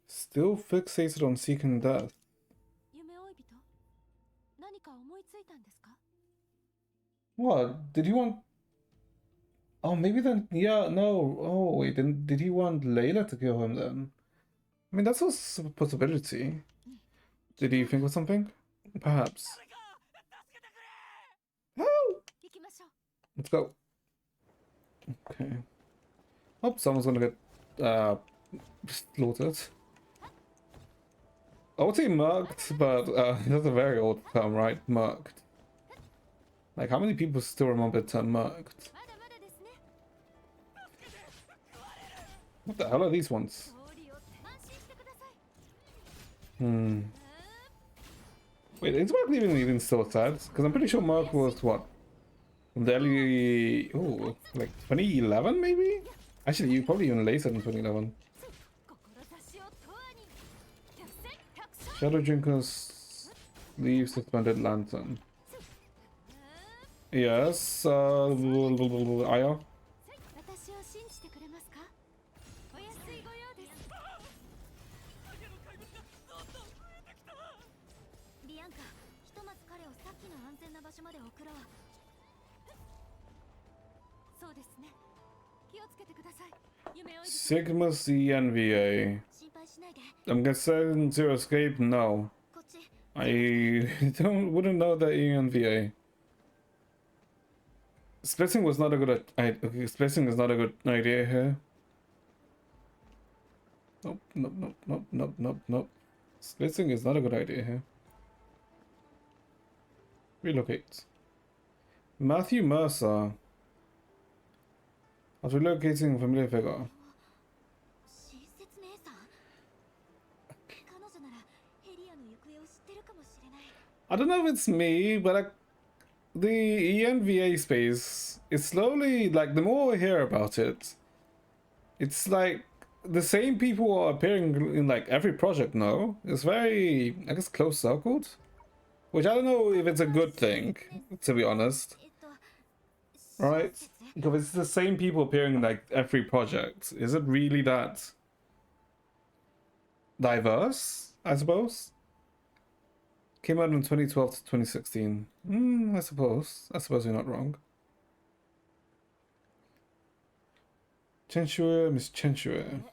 [SPEAKER 1] Still fixated on seeking death.
[SPEAKER 4] 夢追い人、何か思いついたんですか？
[SPEAKER 1] What? Did he want... Oh, maybe then... Yeah, no. Oh, wait. Then did he want Layla to kill him then? I mean, that's also a possibility. Did he think of something? Perhaps. Help!
[SPEAKER 4] 行きましょう。
[SPEAKER 1] Let's go. Okay. Oh, someone's gonna get slaughtered. I would say murked, but that's a very old term, right? Murked. Like, how many people still remember the term murked?
[SPEAKER 4] まだまだですね。
[SPEAKER 1] What the hell are these ones?
[SPEAKER 4] 通りを安心してください。
[SPEAKER 1] Hmm. Wait, is Merc even still sad? Because I'm pretty sure Merc was what? From the early... Oh, like 2011 maybe? Actually, probably even later than 2011.
[SPEAKER 4] 志を永遠に。百戦百勝。
[SPEAKER 1] Shadow Drinkers leave suspended lantern. Yes, Aya.
[SPEAKER 4] 私を信じてくれますか。お安いご用です。
[SPEAKER 3] ビアンカ、ひとまず彼をさっきの安全な場所まで送ろう。
[SPEAKER 4] そうですね。気をつけてください。夢追い人。
[SPEAKER 1] Sigma CNVA.
[SPEAKER 3] 心配しないで。
[SPEAKER 1] I'm concerned to escape? No.
[SPEAKER 3] こっち。
[SPEAKER 1] I wouldn't know that ENVA. Splitting was not a good splitting is not a good idea here. Nope, nope, nope, nope, nope, nope, nope. Splitting is not a good idea here. Relocate. Matthew Mercer. After relocating familiar figure.
[SPEAKER 3] 親切姉さん。彼女ならヘリアの行方を知ってるかもしれない。
[SPEAKER 1] I don't know if it's me, but the ENVA space is slowly, like, the more I hear about it, it's like the same people are appearing in like every project now. It's very, I guess, close circled, which I don't know if it's a good thing, to be honest,
[SPEAKER 3] 親
[SPEAKER 1] right?
[SPEAKER 3] 切
[SPEAKER 1] Because it's the same people appearing in like every project. Is it really that diverse, I suppose? Came out in 2012 to 2016. I suppose. I suppose you're not wrong. Chenshue, Miss Chenshue.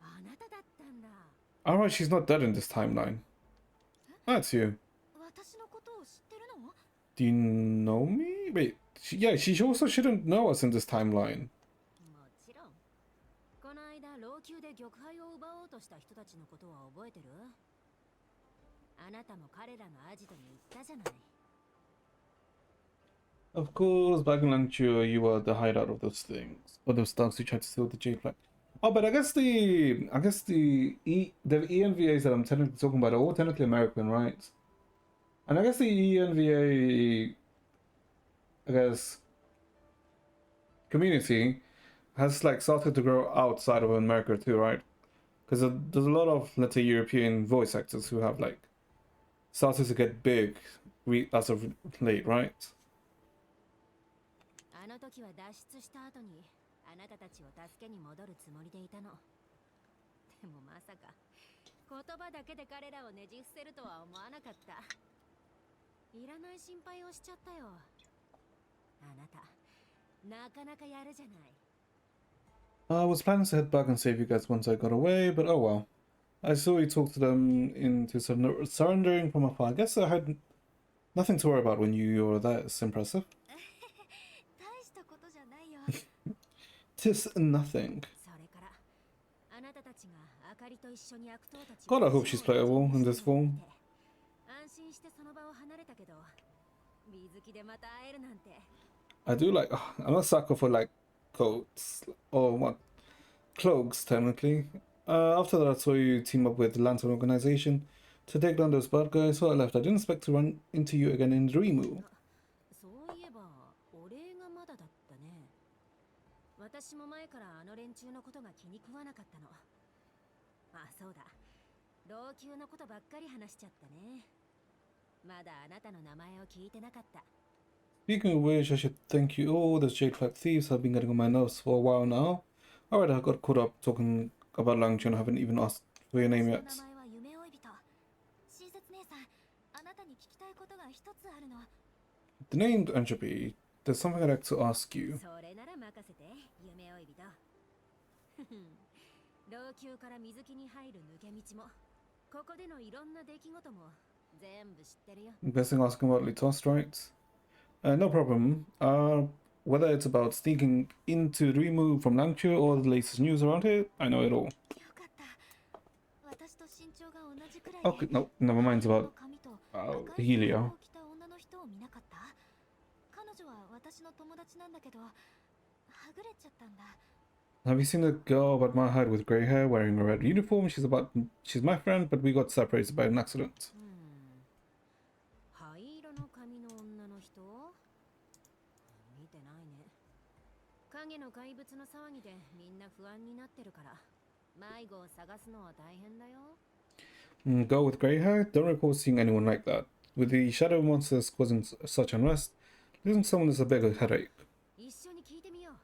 [SPEAKER 4] あなただったんだ。
[SPEAKER 1] Alright, she's not dead in this timeline. That's you.
[SPEAKER 3] 私のことを知ってるの？
[SPEAKER 1] Do you know me? Wait, yeah, she also shouldn't know us in this timeline.
[SPEAKER 4] もちろん。この間老朽で玉杯を奪おうとした人たちのことは覚えてる？あなたも彼らのアジトに行ったじゃない。
[SPEAKER 1] Of course, back in Langchua, you were the hideout of those things. Or those thugs who tried to steal the Jade flag. Oh, but I guess the ENVAs that I'm technically talking about are all technically American, right? And I guess the ENVA, I guess, community has like started to grow outside of America too, right? Because there's a lot of, let's say, European voice actors who have like started to get big as of late, right?
[SPEAKER 4] あの時は脱出した後にあなたたちを助けに戻るつもりでいたの。でもまさか言葉だけで彼らをねじ伏せるとは思わなかった。いらない心配をしちゃったよ。あなたなかなかやるじゃない。
[SPEAKER 1] I was planning to head back and save you guys once I got away, but oh well. I saw you talk to them into surrendering from afar. I guess I had nothing to worry about when you were that impressive.
[SPEAKER 3] 大したことじゃないよ。
[SPEAKER 1] 'Tis nothing.
[SPEAKER 4] それからあなたたちがあかりと一緒に悪党たち
[SPEAKER 1] God, I hope she's playable in this form.
[SPEAKER 4] 安心してその場を離れたけど水着でまた会えるなんて。
[SPEAKER 1] I do like. I'm a sucker for like coats or what cloaks technically. After that, I saw you team up with the Lantern Organization to take down those bad guys. So I left. I didn't expect to run into you again in Dreamu.
[SPEAKER 4] そういえばお礼がまだだったね。私も前からあの連中のことが気に食わなかったの。あ、そうだ。老朽のことばっかり話しちゃったね。まだあなたの名前を聞いてなかった。
[SPEAKER 1] Speaking of which, I should thank you all. Those Jade Flag thieves have been getting on my nerves for a while now. Alright, I got caught up talking about Langchun. I haven't even asked for your name
[SPEAKER 3] 私の
[SPEAKER 1] yet.
[SPEAKER 3] 名前は夢追い人。親切姉さん、あなたに聞きたいことが一つあるの。
[SPEAKER 1] The named Entropy. There's something I'd like to ask you.
[SPEAKER 4] それなら任せて、夢追い人。老朽から水木に入る抜け道も、ここでのいろんな出来事も全部知ってるよ。
[SPEAKER 1] I'm guessing asking about LITOST, right? No problem. Whether it's about sneaking into Rimu from Langchu or the latest news around here, I know it all.
[SPEAKER 3] よかった。私と身長が同じくらい
[SPEAKER 1] Okay,
[SPEAKER 3] で
[SPEAKER 1] no, never mind
[SPEAKER 3] 灰色の
[SPEAKER 1] about
[SPEAKER 3] 髪と赤い制
[SPEAKER 1] Helio.
[SPEAKER 3] 服を着た女の人を見なかった？彼女は私の友達なんだけど、はぐれちゃったんだ。
[SPEAKER 1] Have you seen the girl about my height with grey hair wearing a red uniform? She's my friend, but we got separated by an accident.
[SPEAKER 4] 灰色の髪の女の人？見てないね。影の怪物の騒ぎでみんな不安になってるから、迷子を探すのは大変だよ。
[SPEAKER 1] Girl with grey hair? Don't recall seeing anyone like that. With the shadow monsters causing such unrest, losing someone is a bigger headache.
[SPEAKER 4] 一緒に聞いてみよう。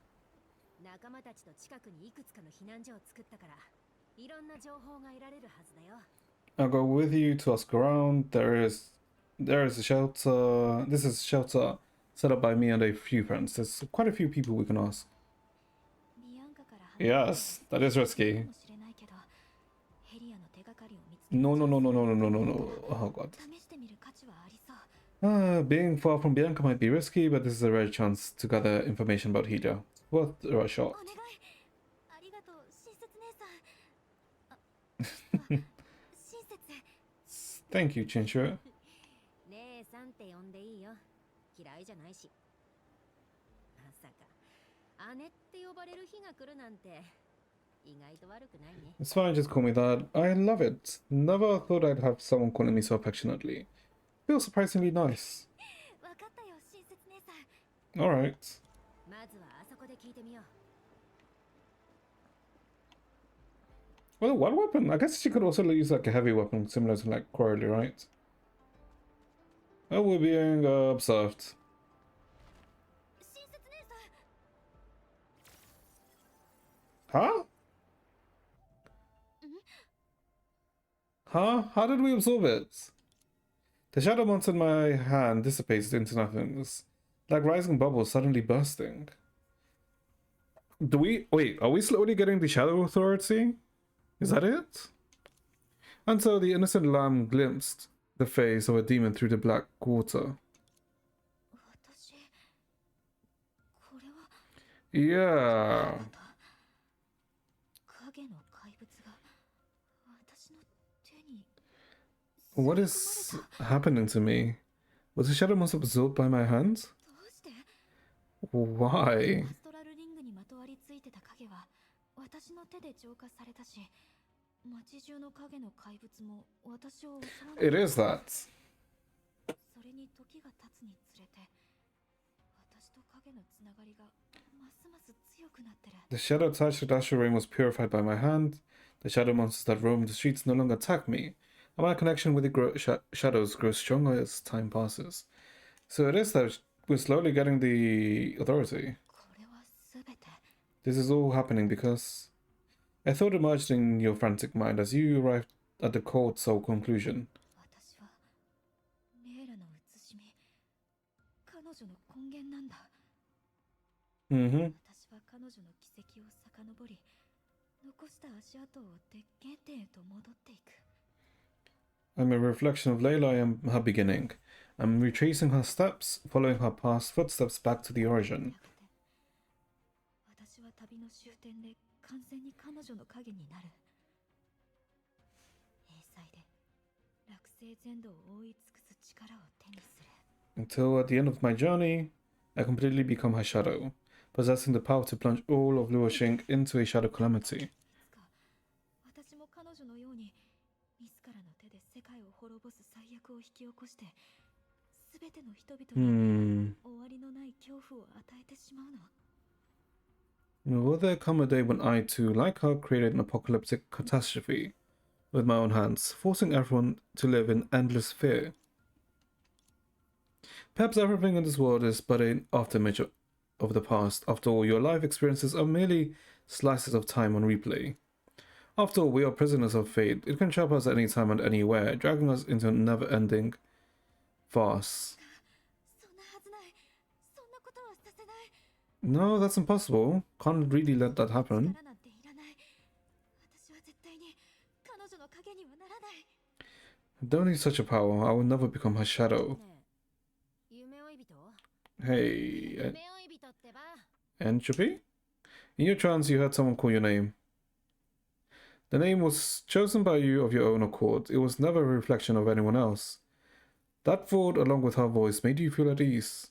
[SPEAKER 4] 仲間たちと近くにいくつかの避難所を作ったから、いろんな情報が得られるはずだよ。
[SPEAKER 1] I'll go with you to ask around. There is a shelter. This is a shelter set up by me and a few friends. There's quite a few people we can ask.
[SPEAKER 3] ビアンカから離れて
[SPEAKER 1] Yes, that is
[SPEAKER 3] か
[SPEAKER 1] risky.
[SPEAKER 3] もしれないけど、ヘリアの手がかりを見つけ
[SPEAKER 1] No, no, no, no, no, no, no, no, no. Oh god.
[SPEAKER 3] 試してみる価値はありそう。
[SPEAKER 1] Being far from Bianca might be risky, but this is a rare chance to gather information about Hida. Worth a shot.
[SPEAKER 3] お願い。ありがとう、親切姉さん。親切。
[SPEAKER 1] Thank you, Chinchua.
[SPEAKER 4] 姉さんって呼んでいいよ。嫌いじゃないし。まさか姉って呼ばれる日が来るなんて意外と悪くないね。
[SPEAKER 1] It's fine, just call me that. I love it. Never thought I'd have someone calling me so affectionately. Feels surprisingly nice.
[SPEAKER 3] わかったよ、親切姉さん。
[SPEAKER 1] Alright.
[SPEAKER 4] まずはあそこで聞いてみよう。
[SPEAKER 1] Well, one weapon. I guess she could also use like a heavy weapon, similar to like Quarrelly, right? Oh, we're being observed.
[SPEAKER 3] 親切姉さん。
[SPEAKER 1] Huh? Huh? How did we absorb it? The shadow monster in my hand dissipated into nothingness, like rising bubbles suddenly bursting. Do we... Wait, are we slowly getting the Shadow Authority? Is that it? And so the innocent lamb glimpsed the face of a demon through the black water.
[SPEAKER 3] 私、これは
[SPEAKER 1] Yeah.
[SPEAKER 3] 影の怪物が私の手に
[SPEAKER 1] What is happening to me? Was the shadow monster absorbed by my hands?
[SPEAKER 3] どうして？
[SPEAKER 1] Why?
[SPEAKER 3] アストラルリングにまとわりついてた影は私の手で浄化されたし、街中の影の怪物も私を襲わない。
[SPEAKER 1] It is that.
[SPEAKER 3] それに時が経つにつれて、私と影のつながりがますます強くなってる。
[SPEAKER 1] The shadow attached to the astral ring was purified by my hand. The shadow monsters that roam the streets no longer attack me, and my connection with the shadows grows stronger as time passes. So it is that we're slowly getting the authority.
[SPEAKER 3] これはすべて
[SPEAKER 1] This is all happening because a thought emerged in your frantic mind as you arrived at the cold soul conclusion.
[SPEAKER 3] 私はレイラの写しみ、彼女の根源なんだ。
[SPEAKER 1] Mm-hmm.
[SPEAKER 3] 私は彼女の軌跡を遡り、残した足跡を追って原点へと戻っていく。
[SPEAKER 1] I'm a reflection of Layla. I am her beginning. I'm retracing her steps, following her past footsteps back to the origin.
[SPEAKER 3] 私は旅の終点で完全に彼女の影になる。英才で落星全土を覆い尽くす力を手にする。
[SPEAKER 1] Until at the end of my journey, I completely become her shadow, possessing the power to plunge all of Luoxing into a shadow calamity.
[SPEAKER 3] いつか私も彼女のように自らの手で世界を滅ぼす最悪を引き起こして、すべての人々に終わりのない恐怖を与えてしまうの。
[SPEAKER 1] Will there come a day when I too, like her, created an apocalyptic catastrophe with my own hands, forcing everyone to live in endless fear? Perhaps everything in this world is but an afterimage of the past. After all, your life experiences are merely slices of time on replay. After all, we are prisoners of fate. It can trap us at any time and anywhere, dragging us into a never-ending farce.
[SPEAKER 3] そんなはずない。そんなことはさせない。
[SPEAKER 1] No, that's impossible. Can't really let that happen.
[SPEAKER 3] 力なんていらない。私は絶対に彼女の影にはならない。
[SPEAKER 1] I don't need such a power. I will never become her shadow.
[SPEAKER 4] ねえ、夢追い人？
[SPEAKER 1] Hey,
[SPEAKER 4] 夢追い人ってば
[SPEAKER 1] Entropy? In your trance, you heard someone call your name. The name was chosen by you of your own accord. It was never a reflection of anyone else. That thought, along with her voice, made you feel at ease.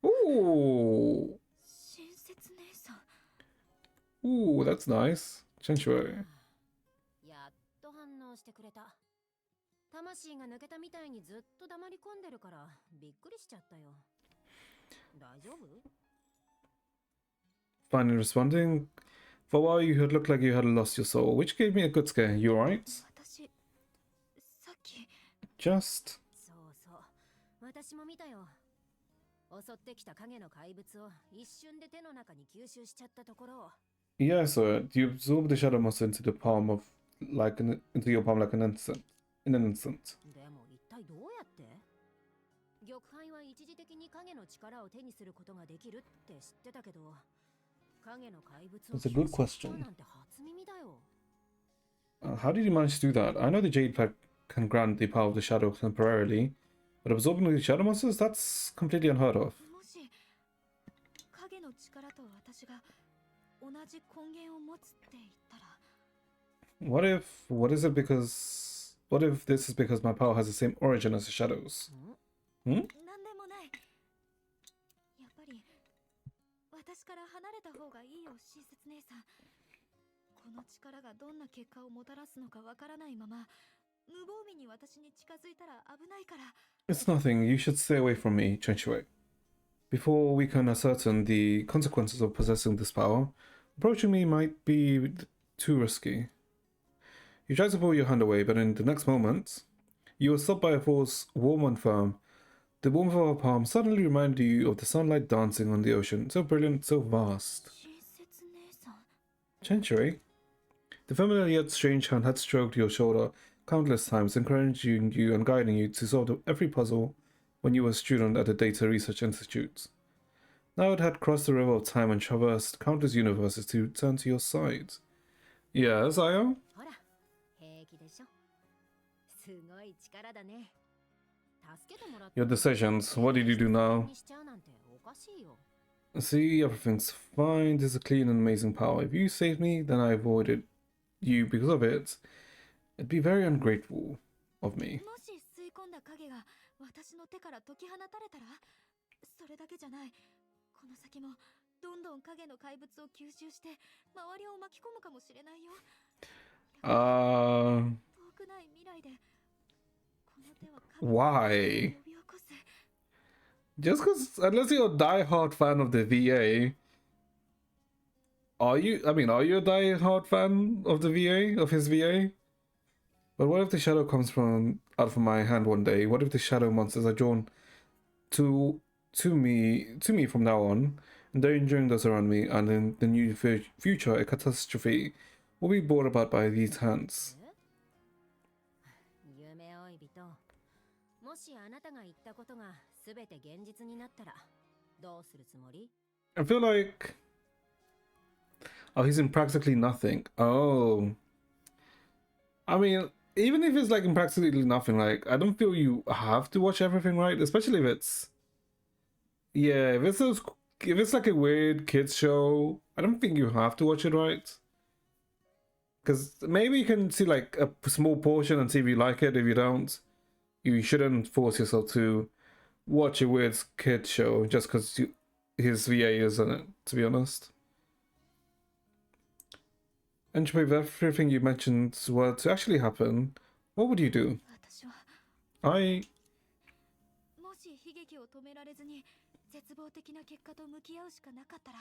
[SPEAKER 1] Ooh,
[SPEAKER 3] 親切姉さん
[SPEAKER 1] ooh, that's nice. Chenshue.
[SPEAKER 4] やっと反応してくれた。魂が抜けたみたいにずっと黙り込んでるからびっくりしちゃったよ。大丈夫？
[SPEAKER 1] Finally responding. For a while, you had looked like you had lost your soul, which gave me a good scare. You alright?
[SPEAKER 3] 私さっき
[SPEAKER 1] Just.
[SPEAKER 4] そうそう。私も見たよ。襲ってきた影の怪物を一瞬で手の中に吸収しちゃったところを。
[SPEAKER 1] Yeah, I saw it. You absorbed the shadow monster into the palm of, into your palm like an instant. In an instant.
[SPEAKER 4] でも一体どうやって？玉杯は一時的に影の力を手にすることができるって知ってたけど、影の怪物を
[SPEAKER 1] That's a good
[SPEAKER 4] 吸収しちゃ
[SPEAKER 1] question.
[SPEAKER 4] うなんて初耳だよ。
[SPEAKER 1] How did you manage to do that? I know the Jade Pack can grant the power of the shadow temporarily, but absorbing the shadow monsters? That's completely unheard of.
[SPEAKER 3] もし影の力と私が同じ根源を持つって言ったら
[SPEAKER 1] What if this is because my power has the same origin as the shadows?
[SPEAKER 3] なんでもない。やっぱり私から離れた方がいいよ、親切姉さん。この力がどんな結果をもたらすのかわからないまま、無防備に私に近づいたら危ないから。
[SPEAKER 1] It's nothing. You should stay away from me, Chenshue. Before we can ascertain the consequences of possessing this power, approaching me might be too risky. You try to pull your hand away, but in the next moment, you were stopped by a force warm and firm. The warmth of her palm suddenly reminded you of the sunlight dancing on the ocean, so brilliant, so vast.
[SPEAKER 3] 親切姉さん。
[SPEAKER 1] Chenshue, the familiar yet strange hand had stroked your shoulder countless times, encouraging you and guiding you to solve every puzzle when you were a student at the Data Research Institute. Now it had crossed the river of time and traversed countless universes to turn to your side. Yes, Ayo?
[SPEAKER 4] ほら、平気でしょ。すごい力だね。助けてもらった。
[SPEAKER 1] Your decisions. What did you do now?
[SPEAKER 4] にしちゃうなんておかしいよ。
[SPEAKER 1] See, everything's fine. This is a clean and amazing power. If you saved me, then I avoided you because of it. It'd be very ungrateful of me.
[SPEAKER 3] もし吸い込んだ影が私の手から解き放たれたら、それだけじゃない。この先もどんどん影の怪物を吸収して周りを巻き込むかもしれないよ。遠くない未来でこの手は影の
[SPEAKER 1] Why?
[SPEAKER 3] 呼び起こす。
[SPEAKER 1] Just because, unless you're a die-hard fan of the VA, are you a die-hard fan of the VA, of his VA? But what if the shadow comes out from my hand one day? What if the shadow monsters are drawn to me from now on, endangering those around me, and in the new future, a catastrophe will be brought about by these hands?
[SPEAKER 4] 夢追い人。もしあなたが言ったことがすべて現実になったらどうするつもり？
[SPEAKER 1] I feel like, oh, he's in practically nothing. Oh, I mean, even if it's like in practically nothing, like I don't feel you have to watch everything, right? Especially if it's, yeah, if it's like a weird kids show, I don't think you have to watch it, right? Because maybe you can see like a small portion and see if you like it. If you don't, you shouldn't force yourself to watch a weird kid show just because his VA is in it, to be honest. And if everything you mentioned were to actually happen, what would you do?
[SPEAKER 3] 私は
[SPEAKER 1] I
[SPEAKER 3] もし悲劇を止められずに絶望的な結果と向き合うしかなかったら、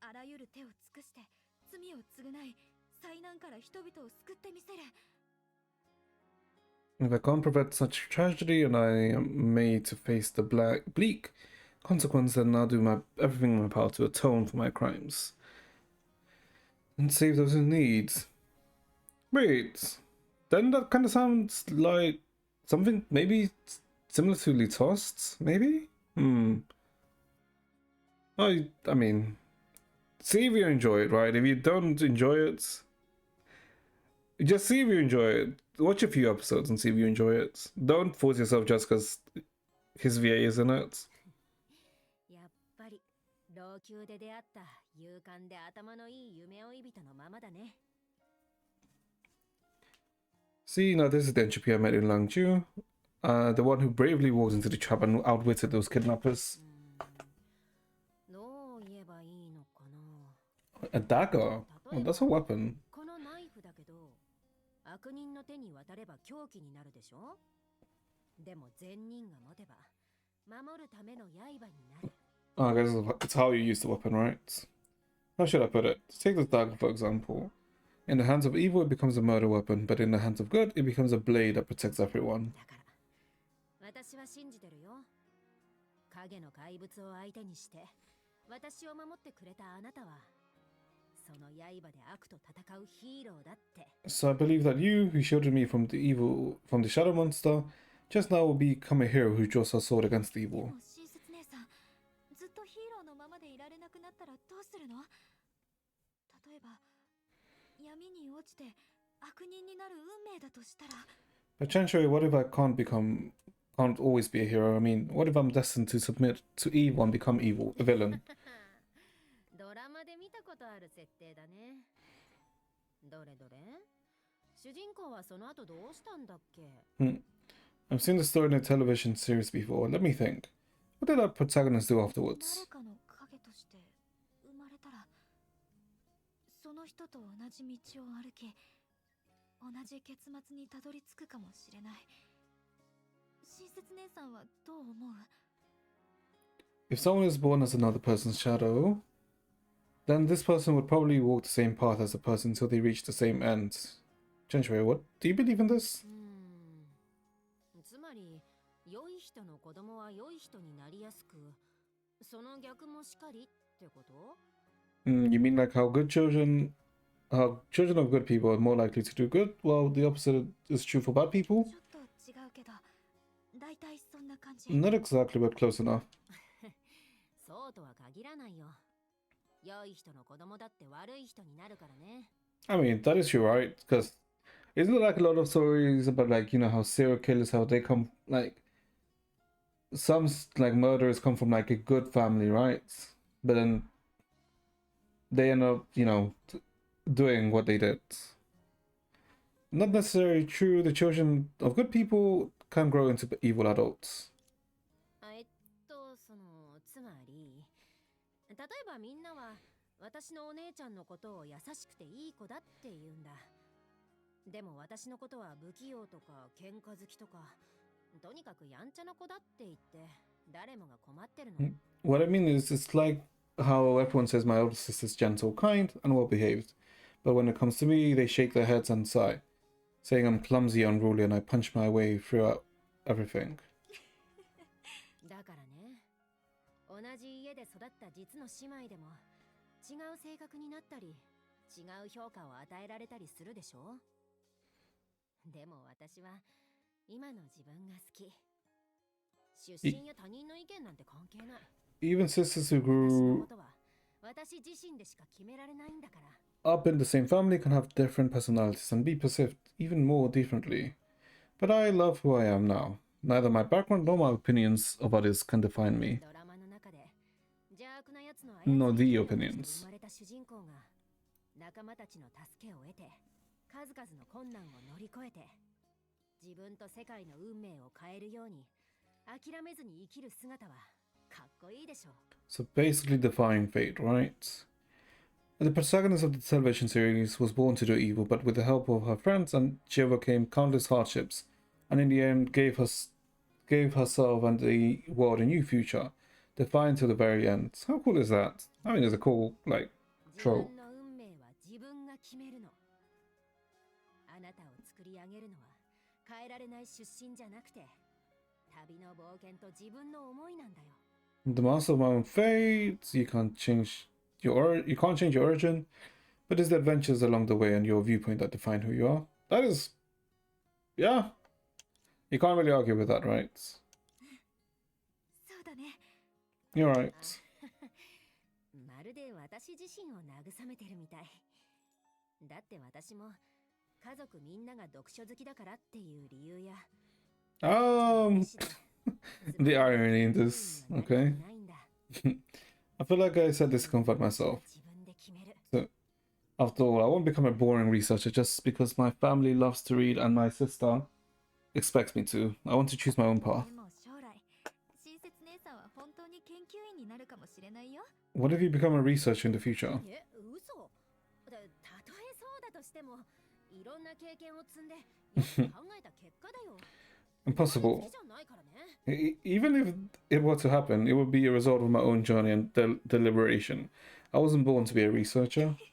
[SPEAKER 3] あらゆる手を尽くして罪を償い、災難から人々を救ってみせる。
[SPEAKER 1] if I can't prevent such tragedy and I am made to face the bleak consequence, then I'll do everything in my power to atone for my crimes and save those in need. Wait, then that kind of sounds like something maybe similar to LITOST, maybe? I mean, see if you enjoy it, right? If you don't enjoy it, just see if you enjoy it. Watch a few episodes and see if you enjoy it. Don't force yourself just because his VA is in it.
[SPEAKER 4] やっぱり老朽で出会った勇敢で頭のいい夢追い人のままだね。
[SPEAKER 1] See, now this is the entropy I met in Langju. The one who bravely walked into the trap and outwitted those kidnappers.
[SPEAKER 4] どう言えばいいのかな。
[SPEAKER 1] A dagger? Oh, that's a weapon.
[SPEAKER 4] このナイフだけど、悪人の手に渡れば凶器になるでしょ。でも善人が持てば守るための刃になる。
[SPEAKER 1] Oh, I guess it's how you use the weapon, right? How should I put it? Take this dagger, for example. In the hands of evil, it becomes a murder weapon, but in the hands of good, it becomes a blade that protects everyone.
[SPEAKER 4] だから私は信じてるよ。影の怪物を相手にして私を守ってくれたあなたはその刃で悪と戦うヒーローだって。
[SPEAKER 1] So I believe that you, who shielded me from the evil, from the shadow monster, just now will become a hero who draws her sword against the
[SPEAKER 3] で
[SPEAKER 1] evil.
[SPEAKER 3] も親切姉さん、ずっとヒーローのままでいられなくなったらどうするの？例えば闇に落ちて悪人になる運命だとしたら。
[SPEAKER 1] But Chancho, what if I can't always be a hero? I mean, what if I'm destined to submit to evil and become evil, a villain?
[SPEAKER 4] ドラマで見たことある設定だね。どれどれ？主人公はその後どうしたんだっけ？
[SPEAKER 1] I've seen the story in a television series before. Let me think. What did that protagonist do
[SPEAKER 3] 誰
[SPEAKER 1] afterwards?
[SPEAKER 3] かの影として生まれたら、その人と同じ道を歩き、同じ結末にたどり着くかもしれない。親切姉さんはどう思う？
[SPEAKER 1] If someone is born as another person's shadow, then this person would probably walk the same path as the person until they reach the same end. Chancho, what? Do you believe in this?
[SPEAKER 4] つまり良い人の子供は良い人になりやすく、その逆もしかりってこと？
[SPEAKER 1] You mean like how children of good people are more likely to do good, while the opposite is true for bad people?
[SPEAKER 3] ちょっと違うけど、だいたいそんな感じ。
[SPEAKER 1] Not exactly, but close enough.
[SPEAKER 4] そうとは限らないよ。良い人の子供だって悪い人になるからね。
[SPEAKER 1] I mean, that is true, right? Because isn't it like a lot of stories about like, you know, how serial killers, how they come, like, some like murderers come from like a good family, right? But then they end up, you know, doing what they did. Not necessarily true. The children of good people can grow into evil adults.
[SPEAKER 4] つまり、例えばみんなは私のお姉ちゃんのことを優しくていい子だって言うんだ。でも私のことは不器用とか喧嘩好きとか、とにかくやんちゃな子だって言って誰もが困ってるの。
[SPEAKER 1] What I mean is, it's like how everyone says my older sister's gentle, kind, and well behaved. But when it comes to me, they shake their heads and sigh, saying I'm clumsy, unruly, and I punch my way throughout everything.
[SPEAKER 4] だからね、同じ家で育った実の姉妹でも違う性格になったり、違う評価を与えられたりするでしょ。でも私は今の自分が好き。出身や他人の意見なんて関係ない。
[SPEAKER 1] Even sisters who
[SPEAKER 4] 私の
[SPEAKER 1] grew
[SPEAKER 4] ことは私自身でしか決められないんだから。
[SPEAKER 1] up in the same family can have different personalities and be perceived even more differently. But I love who I am now. Neither my background nor my opinions of others can define me.
[SPEAKER 4] ドラマの中で邪悪な奴の
[SPEAKER 1] No,
[SPEAKER 4] 操
[SPEAKER 1] the
[SPEAKER 4] り
[SPEAKER 1] opinions.
[SPEAKER 4] 生まれた主人公が仲間たちの助けを得て数々の困難を乗り越えて自分と世界の運命を変えるように諦めずに生きる姿はかっこいいでしょ。
[SPEAKER 1] So basically defying fate, right? The protagonist of the television series was born to do evil, but with the help of her friends, and she overcame countless hardships, and in the end gave herself and the world a new future, defiant to the very end. How cool is that? I mean, it's a cool, like,
[SPEAKER 4] 自
[SPEAKER 1] trope.
[SPEAKER 4] 分の運命は自分が決めるの。あなたを作り上げるのは変えられない出身じゃなくて旅の冒険と自分の思いなんだよ。
[SPEAKER 1] The master of my own fate. You can't change your origin, but it's the adventures along the way and your viewpoint that define who you are. That is, yeah. You can't really argue with that, right?
[SPEAKER 3] そうだね。
[SPEAKER 1] You're right.
[SPEAKER 4] まるで私自身を慰めてるみたい。だって私も家族みんなが読書好きだからっていう理由や
[SPEAKER 1] The irony in this, okay. I feel like I said this to comfort myself.
[SPEAKER 4] 自分で決める。
[SPEAKER 1] So, after all, I won't become a boring researcher just because my family loves to read and my sister expects me to. I want to choose my own path.
[SPEAKER 3] でも将来親切姉さんは本当に研究員になるかもしれないよ。
[SPEAKER 1] What if you become a researcher in the future?
[SPEAKER 4] え、嘘。たとえそうだとしても、いろんな経験を積んで、よく考えた結果だよ。
[SPEAKER 1] Impossible.
[SPEAKER 4] 好きじゃないからね。
[SPEAKER 1] Even if it were to happen, it would be a result of my own journey and deliberation. I wasn't born to be a researcher.
[SPEAKER 3] 確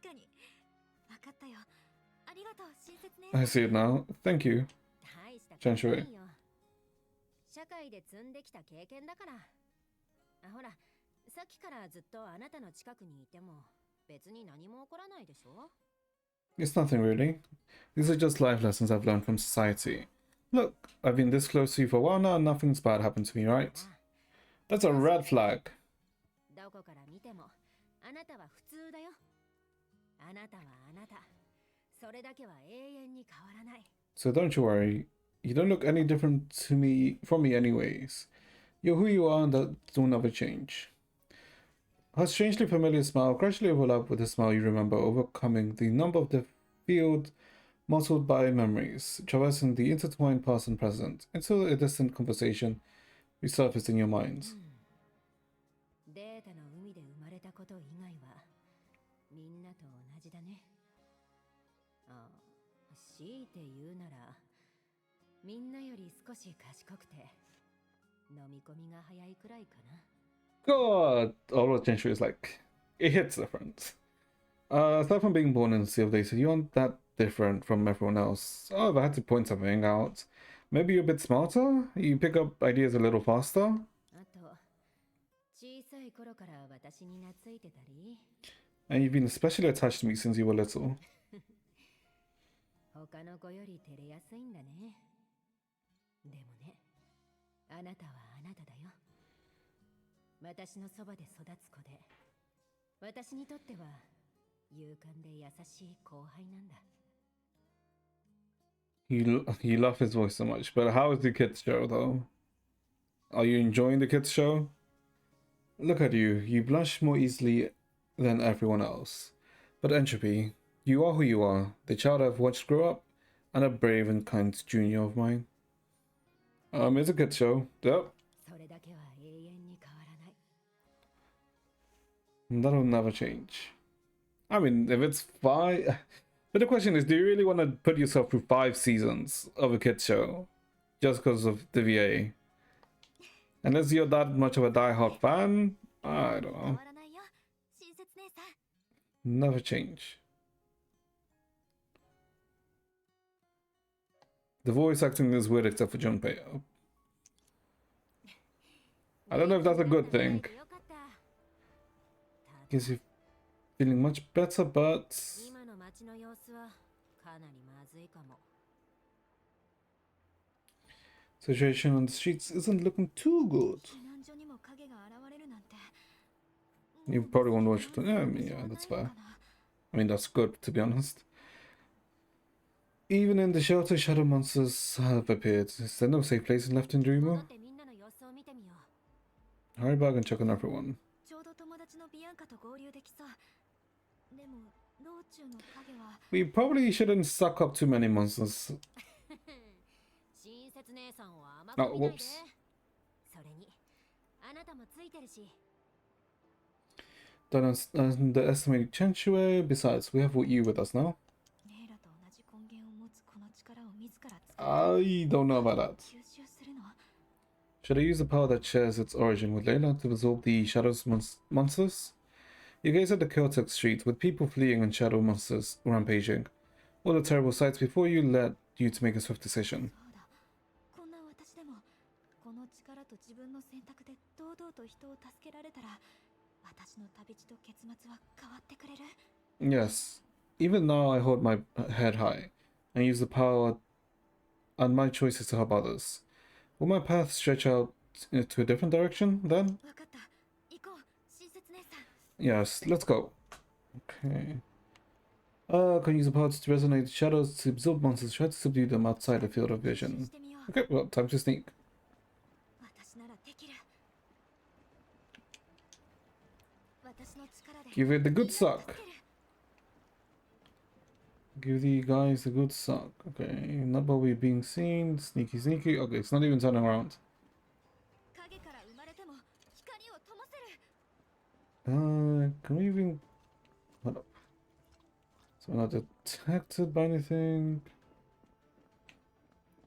[SPEAKER 3] かに。分かったよ。ありがとう親切姉
[SPEAKER 1] I
[SPEAKER 3] さん。
[SPEAKER 1] see it now. Thank you.
[SPEAKER 4] 大した
[SPEAKER 1] ちゃんしょい
[SPEAKER 4] ないよ。社会で積んできた経験だから。あ、ほら、さっきからずっとあなたの近くにいても別に何も起こらないでしょ。
[SPEAKER 1] It's nothing really. These are just life lessons I've learned from society. Look, I've been this close to you for a while now and nothing's bad happened to me, right? That's a red flag.
[SPEAKER 4] どこから見てもあなたは普通だよ。あなたはあなた。それだけは永遠に変わらない。
[SPEAKER 1] So don't you worry. You don't look any different to me from me anyways. You're who you are and that will never change. Her strangely familiar smile gradually overlapped with the smile you remember, overcoming the number of the field mottled by memories, traversing the intertwined past and present, until a distant conversation resurfaced in your minds.
[SPEAKER 4] データの海で生まれたこと以外はみんなと同じだね。あ、強いて言うならみんなより少し賢くて飲み込みが早いくらいかな。
[SPEAKER 1] God, all gentry is like, it hits different. Aside from being born in the Sea of Data, you aren't that different from everyone else. Oh, if I had to point something out, maybe you're a bit smarter? You pick up ideas a little faster?
[SPEAKER 4] あと小さい頃から私に懐いてたり
[SPEAKER 1] And you've been especially attached to me since you were little.
[SPEAKER 4] 他の子より照れやすいんだね。でもね、あなたはあなただよ。私のそばで育つ子で、私にとっては勇敢で優しい後輩なんだ。
[SPEAKER 1] You love his voice so much, but how is the kids show though? Are you enjoying the kids show? Look at you, you blush more easily than everyone else. But Entropy, you are who you are, the child I've watched grow up, and a brave and kind junior of mine. It's a good show. Yep.
[SPEAKER 4] それだけは永遠に変わらない。
[SPEAKER 1] That'll never change. I mean, if it's 5... But the question is, do you really want to put yourself through 5 seasons of a kids show? Just because of the VA? Unless you're that much of a die-hard fan? I don't
[SPEAKER 3] 変
[SPEAKER 1] know.
[SPEAKER 3] わらないよ親切姉さん。
[SPEAKER 1] Never change. The voice acting is weird except for Junpei. I don't know if that's a good thing.
[SPEAKER 4] よかった。
[SPEAKER 1] Gives you feeling much better, but...
[SPEAKER 4] 今の街の様子はかなりまずいかも。
[SPEAKER 1] Situation on the streets isn't looking too good.
[SPEAKER 3] 避難所にも影が現れるなんて。
[SPEAKER 1] You probably won't watch it. Yeah, I mean, yeah, that's fair. I mean, that's good, to be honest. Even in the shelter, shadow monsters have appeared. Is there no safe place left in
[SPEAKER 4] 戻
[SPEAKER 1] Dreamer?
[SPEAKER 4] ってみんなの様子を見てみよう。
[SPEAKER 1] Hurry back and check on everyone.
[SPEAKER 3] ちょうど友達のビアンカと合流できそう。でも道中の影は
[SPEAKER 1] We probably shouldn't suck up too many monsters.
[SPEAKER 4] 親切姉さんを甘く見ないで。
[SPEAKER 1] whoops.
[SPEAKER 4] それにあなたもついてるし。
[SPEAKER 1] Don't underestimate Chenchue. Besides, we have you with us now.
[SPEAKER 3] レイラと同じ根源を持つこの力を自ら使って
[SPEAKER 1] I don't know about that.
[SPEAKER 3] 吸収するの。
[SPEAKER 1] Should I use the power that shares its origin with Layla to absorb the Shadow's monsters? You gaze at the chaotic street with people fleeing and shadow monsters rampaging. All the terrible sights before you led you to make a swift decision.
[SPEAKER 3] そうだ。こんな私でもこの力と自分の選択で堂々と人を助けられたら私の旅路と結末は変わってくれる。
[SPEAKER 1] Yes, even now I hold my head high and use the power and my choices to help others. Will my path stretch out to a different direction then?
[SPEAKER 3] わかった。行こう親切姉さん。
[SPEAKER 1] Yes, let's go. Okay. Can use the power to resonate the shadows to absorb monsters, try to subdue them outside the field of
[SPEAKER 3] 練習
[SPEAKER 1] vision.
[SPEAKER 3] してみよう。
[SPEAKER 1] Okay, well, time to sneak.
[SPEAKER 3] 私ならできる。
[SPEAKER 1] Give it the good suck. Give the guys a good suck. Okay, not while we're being seen. Sneaky, sneaky. Okay, it's not even turning around.
[SPEAKER 3] 影から生まれても光を灯せる。
[SPEAKER 1] Can we even... Hold up. So we're not detected by anything.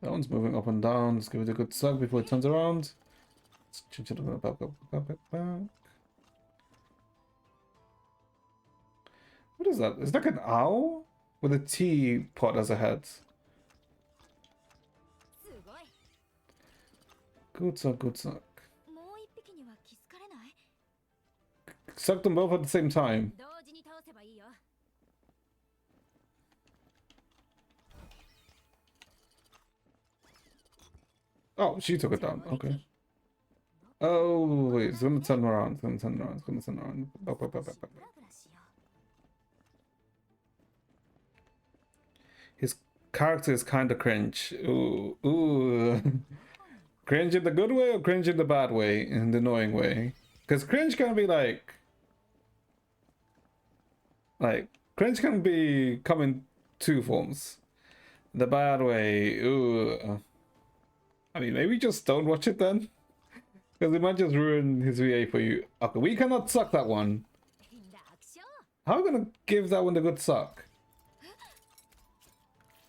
[SPEAKER 1] That one's moving up and down. Let's give it a good suck before it turns around. Let's change it back. What is that? It's like an owl with a teapot as a head.
[SPEAKER 4] すごい。
[SPEAKER 1] Good suck, good suck.
[SPEAKER 3] もう一匹には気づかれない？
[SPEAKER 1] Suck them both at the same time.
[SPEAKER 4] 同時に倒せばいいよ。
[SPEAKER 1] Oh, she took it down. Okay. Oh, wait. It's gonna turn around. It's gonna turn around. It's gonna turn around. Back.
[SPEAKER 4] ブラブラしよ
[SPEAKER 1] His character is kind of cringe. Ooh, ooh. Cringe in the good way or cringe in the bad way? In the annoying way? Because cringe can be cringe can be come in two forms. The bad way, ooh. I mean, maybe just don't watch it then. Because it might just ruin his VA for you. Okay, we cannot suck that one.
[SPEAKER 4] う。楽勝。
[SPEAKER 1] How are we gonna give that one the good suck?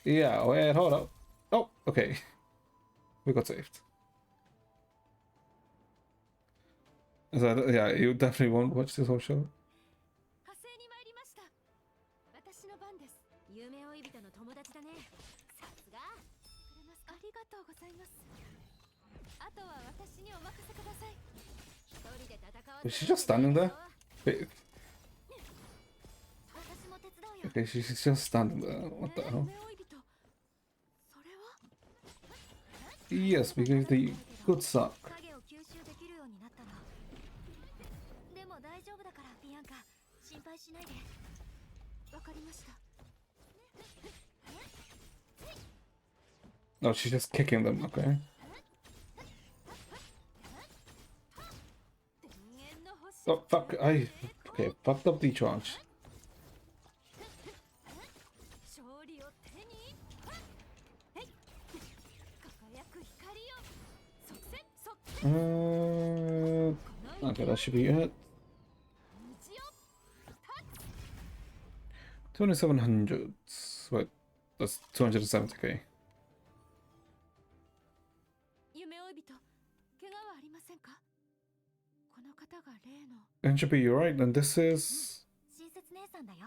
[SPEAKER 1] Yeah, wait, hold up. Oh, okay. We got saved. Is that, yeah, you definitely won't watch this whole show.
[SPEAKER 4] 火星に参りました。私の番です。夢追い人の友達だね。さすが。くれます。ありがとうございます。あとは私にお任せください。一人で戦わ
[SPEAKER 1] Is she just standing there? Wait,
[SPEAKER 3] 私も手伝うよ。
[SPEAKER 1] okay, she's just standing there. What the hell?
[SPEAKER 3] 夢追い人。それは
[SPEAKER 1] Yes, we gave the good suck.
[SPEAKER 3] 影を吸収できるようになったの。でも大丈夫だからビアンカ、心配しないで。わかりました。
[SPEAKER 1] No, she's just kicking them, okay.
[SPEAKER 4] 電源の星。
[SPEAKER 1] Oh, fuck, okay, fucked up the charge.
[SPEAKER 4] 勝利を手に。はい。輝く光よ。即戦即戦。
[SPEAKER 1] Okay, that should be it.
[SPEAKER 4] 道よ。
[SPEAKER 1] 2700. Wait, that's 270k.
[SPEAKER 4] 夢追い人、怪我はありませんか？この方が例の。
[SPEAKER 1] Entropy, you're right, and this is...
[SPEAKER 3] 親切姉さんだよ。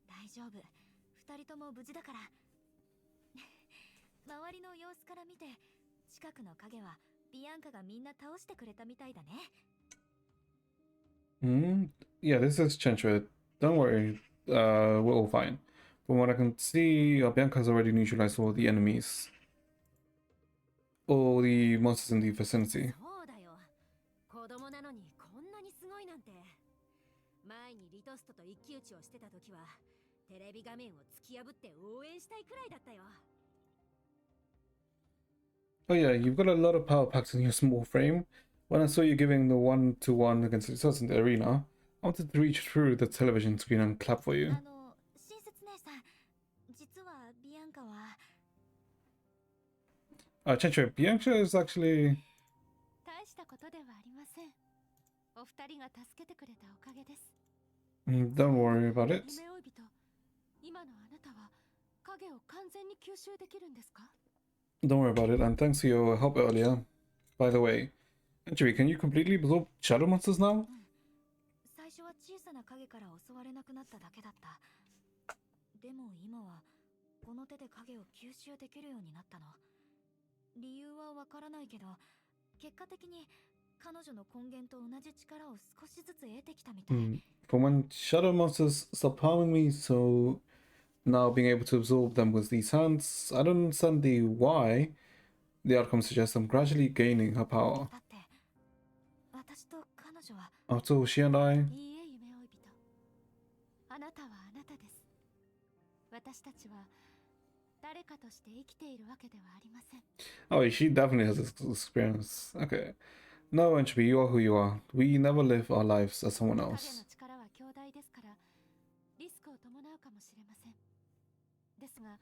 [SPEAKER 3] 大丈夫。二人とも無事だから。周りの様子から見て、近くの影はビアンカがみんな倒してくれたみたいだね。
[SPEAKER 1] Yeah, this is Chenchua. Don't worry, we're all fine. From what I can see, Bianca's already neutralized all the enemies. All the monsters in the vicinity.
[SPEAKER 4] そうだよ。子供なのにこんなにすごいなんて。前にリトストと一騎打ちをしてた時は、テレビ画面を突き破って応援したいくらいだったよ。
[SPEAKER 1] Oh yeah, you've got a lot of power packs in your small frame. When I saw you giving the 1-to-1 against yourselves in the arena, I wanted to reach through the television screen and clap for you.
[SPEAKER 3] 親切姉さん、実はビアンカは。
[SPEAKER 1] Chenchua, Bianca is actually...
[SPEAKER 4] 大したことではありません。お二人が助けてくれたおかげです。
[SPEAKER 1] Don't worry about it.
[SPEAKER 4] 夢追い人、今のあなたは影を完全に吸収できるんですか？
[SPEAKER 1] Don't worry about it, and thanks for your help earlier. By the way, Entropy, can you completely absorb shadow monsters now?
[SPEAKER 3] 最初は小さな影から襲われなくなっただけだった。でも今はこの手で影を吸収できるようになったの。理由はわからないけど、結果的に彼女の根源と同じ力を少しずつ得てきたみたい。
[SPEAKER 1] From when shadow monsters stopped harming me, so now being able to absorb them with these hands, I don't understand the why. The outcome suggests I'm gradually gaining her power.
[SPEAKER 3] だって私と彼女は。
[SPEAKER 1] After all, she and I...
[SPEAKER 4] いいえ、夢追い人。あなたはあなたです。私たちは誰かとして生きているわけではありません。
[SPEAKER 1] Oh, she definitely has this experience. Okay. No, Entropy, you are who you are. We never live our lives as someone
[SPEAKER 4] 影の
[SPEAKER 1] else.
[SPEAKER 4] 力は強大かもしれません。ですが、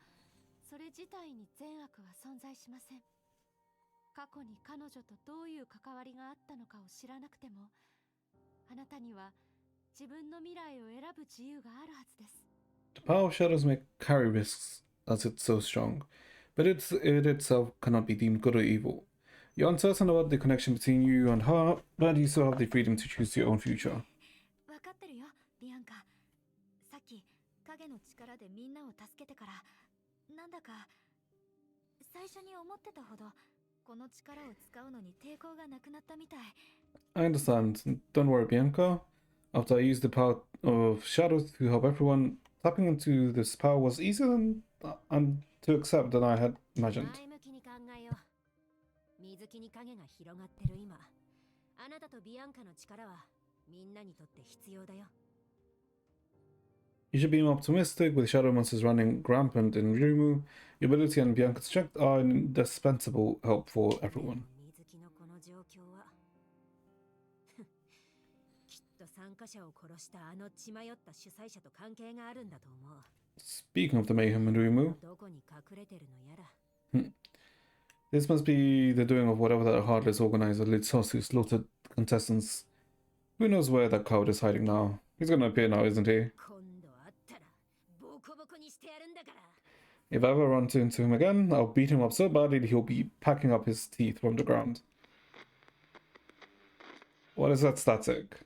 [SPEAKER 4] それ自体に善悪は存在しません。過去に彼女とどういう関わりがあったのかを知らなくても、あなたには自分の未来を選ぶ自由があるはずです。
[SPEAKER 1] The power of shadows may carry risks as it's so strong, but it itself cannot be deemed good or evil. You're uncertain about the connection between you and her, but you still have the freedom to choose your own future.
[SPEAKER 3] 分かってるよ、ビアンカ。さっき影の力でみんなを助けてから、なんだか最初に思ってたほどこの力を使うのに抵抗がなくなったみたい。
[SPEAKER 1] I understand. Don't worry, Bianca. After I used the power of shadows to help everyone, tapping into this power was easier and to accept than I had imagined.
[SPEAKER 4] 前向きに考えよう。水木に影が広がってる今、あなたとビアンカの力はみんなにとって必要だよ。
[SPEAKER 1] You should be more optimistic. With shadow monsters running rampant in Ryumu, your ability and Bianca's strength are an indispensable help for everyone.
[SPEAKER 4] 水木のこの状況はきっと参加者を殺したあの血迷った主催者と関係があるんだと思う。
[SPEAKER 1] Speaking of the mayhem in Ryumu,
[SPEAKER 4] どこに隠れてるのやら。
[SPEAKER 1] this must be the doing of whatever that heartless organizer LITOST who slaughtered contestants. Who knows where that coward is hiding now? He's gonna appear now, isn't he?
[SPEAKER 4] 今度会ったらボコボコにしてやるんだから。
[SPEAKER 1] If I ever run into him again, I'll beat him up so badly he'll be packing up his teeth from the ground. What is that static?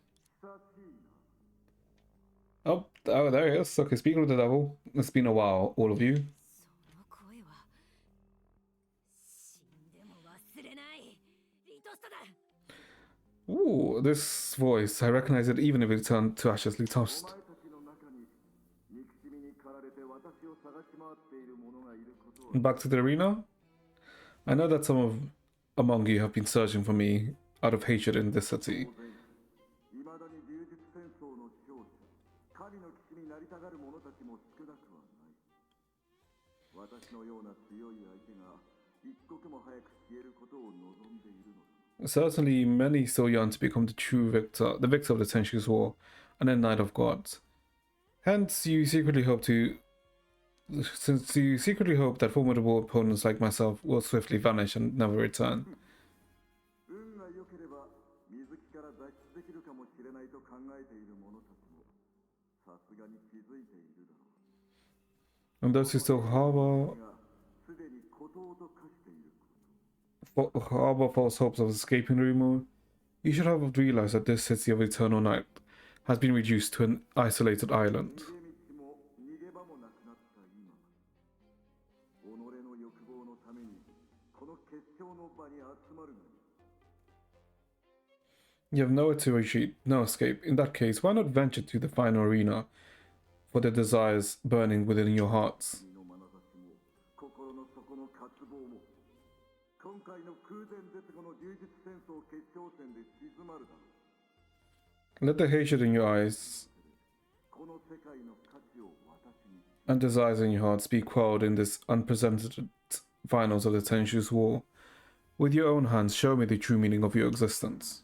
[SPEAKER 1] Oh, there he is. Okay, speaking of the devil, it's been a while, all of you.
[SPEAKER 4] その声は死んでも忘れないリトストだ。
[SPEAKER 1] Ooh, this voice, I recognize it even if it turned to ashes LITOST.
[SPEAKER 5] たちの中に憎しみに駆られて私を探し回っている者がいることは
[SPEAKER 1] Back to the arena. I know that some of among you have been searching for me out of hatred in this city.
[SPEAKER 5] 未だに流術戦争の勝者神の騎士になりたがる者たちも少なくはない私のような強い相手が一刻も早く消えることを望んでいるのだ
[SPEAKER 1] Certainly, many still yearn to become the victor of the Centuries War, and then Knight of Gods. Hence, since you secretly hope that formidable opponents like myself will swiftly vanish and never return.
[SPEAKER 5] 運が良ければ水木から脱出できるかもしれないと考えている者たちもさすがに気づいているだろう
[SPEAKER 1] And those who still
[SPEAKER 5] がすでに孤島と化している
[SPEAKER 1] harbor false hopes of escaping Ryumu, you should have realized that this city of eternal night has been reduced to an isolated island.
[SPEAKER 5] 逃げ道も逃げ場もなくなった今己の欲望のためにこの決勝の場に集まるのに
[SPEAKER 1] You have nowhere to retreat, no escape. In that case, why not venture to the final arena for the desires burning within your hearts?
[SPEAKER 5] 身の眼差しも心の底の渇望も今回の空前絶後の流術戦争決勝戦で静まるだろう
[SPEAKER 1] Let the hatred in your eyes
[SPEAKER 5] この世界の価値を私に
[SPEAKER 1] and desires in your hearts be quelled in this unprecedented finals of the Centuries War. With your own hands, show me the true meaning of your existence.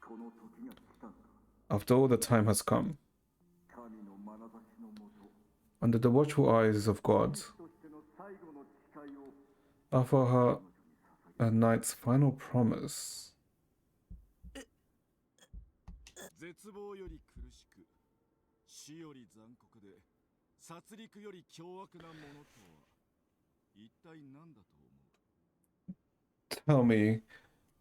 [SPEAKER 5] この時が来たんだ
[SPEAKER 1] After all, the time has come.
[SPEAKER 5] 神の眼差しのもと
[SPEAKER 1] Under the watchful eyes of God,
[SPEAKER 5] としての最後の誓いを
[SPEAKER 1] offer her a knight's final promise.
[SPEAKER 5] 絶望より苦しく死より残酷で殺戮より凶悪なものとは一体何だと思う
[SPEAKER 1] Tell me,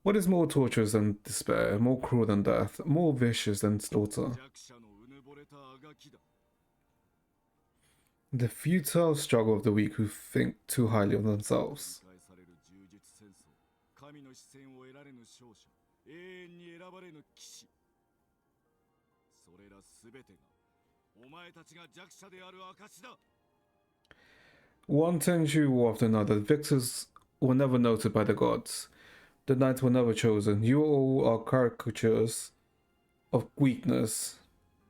[SPEAKER 1] what is more torturous than despair, more cruel than death, more vicious than slaughter?
[SPEAKER 5] 弱者のうぬぼれたあがきだ
[SPEAKER 1] The futile struggle of the weak who think too highly of themselves.
[SPEAKER 5] 返される充実戦争神の視線を得られぬ勝者永遠に選ばれぬ騎士それらすべてがお前たちが弱者である証だ
[SPEAKER 1] One century war after another, the victors were never noted by the gods. The knights were never chosen. You all are caricatures of weakness,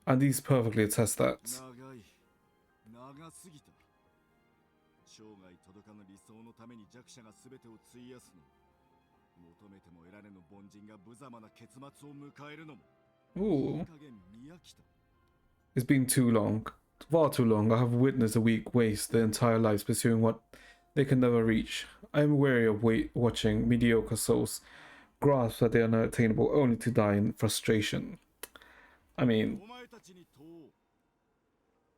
[SPEAKER 1] and these perfectly attest that.
[SPEAKER 5] 長い長すぎた生涯届かぬ理想のために弱者が全てを費やすのも求めても得られぬ凡人が無様な結末を迎えるのも
[SPEAKER 1] Ooh,
[SPEAKER 5] 加減見飽きた
[SPEAKER 1] it's been too long. far too long. I have witnessed the weak waste their entire lives pursuing what they can never reach. I am weary of watching mediocre souls grasp that they are not attainable only to die in frustration. I mean,
[SPEAKER 6] お前たちに問おう。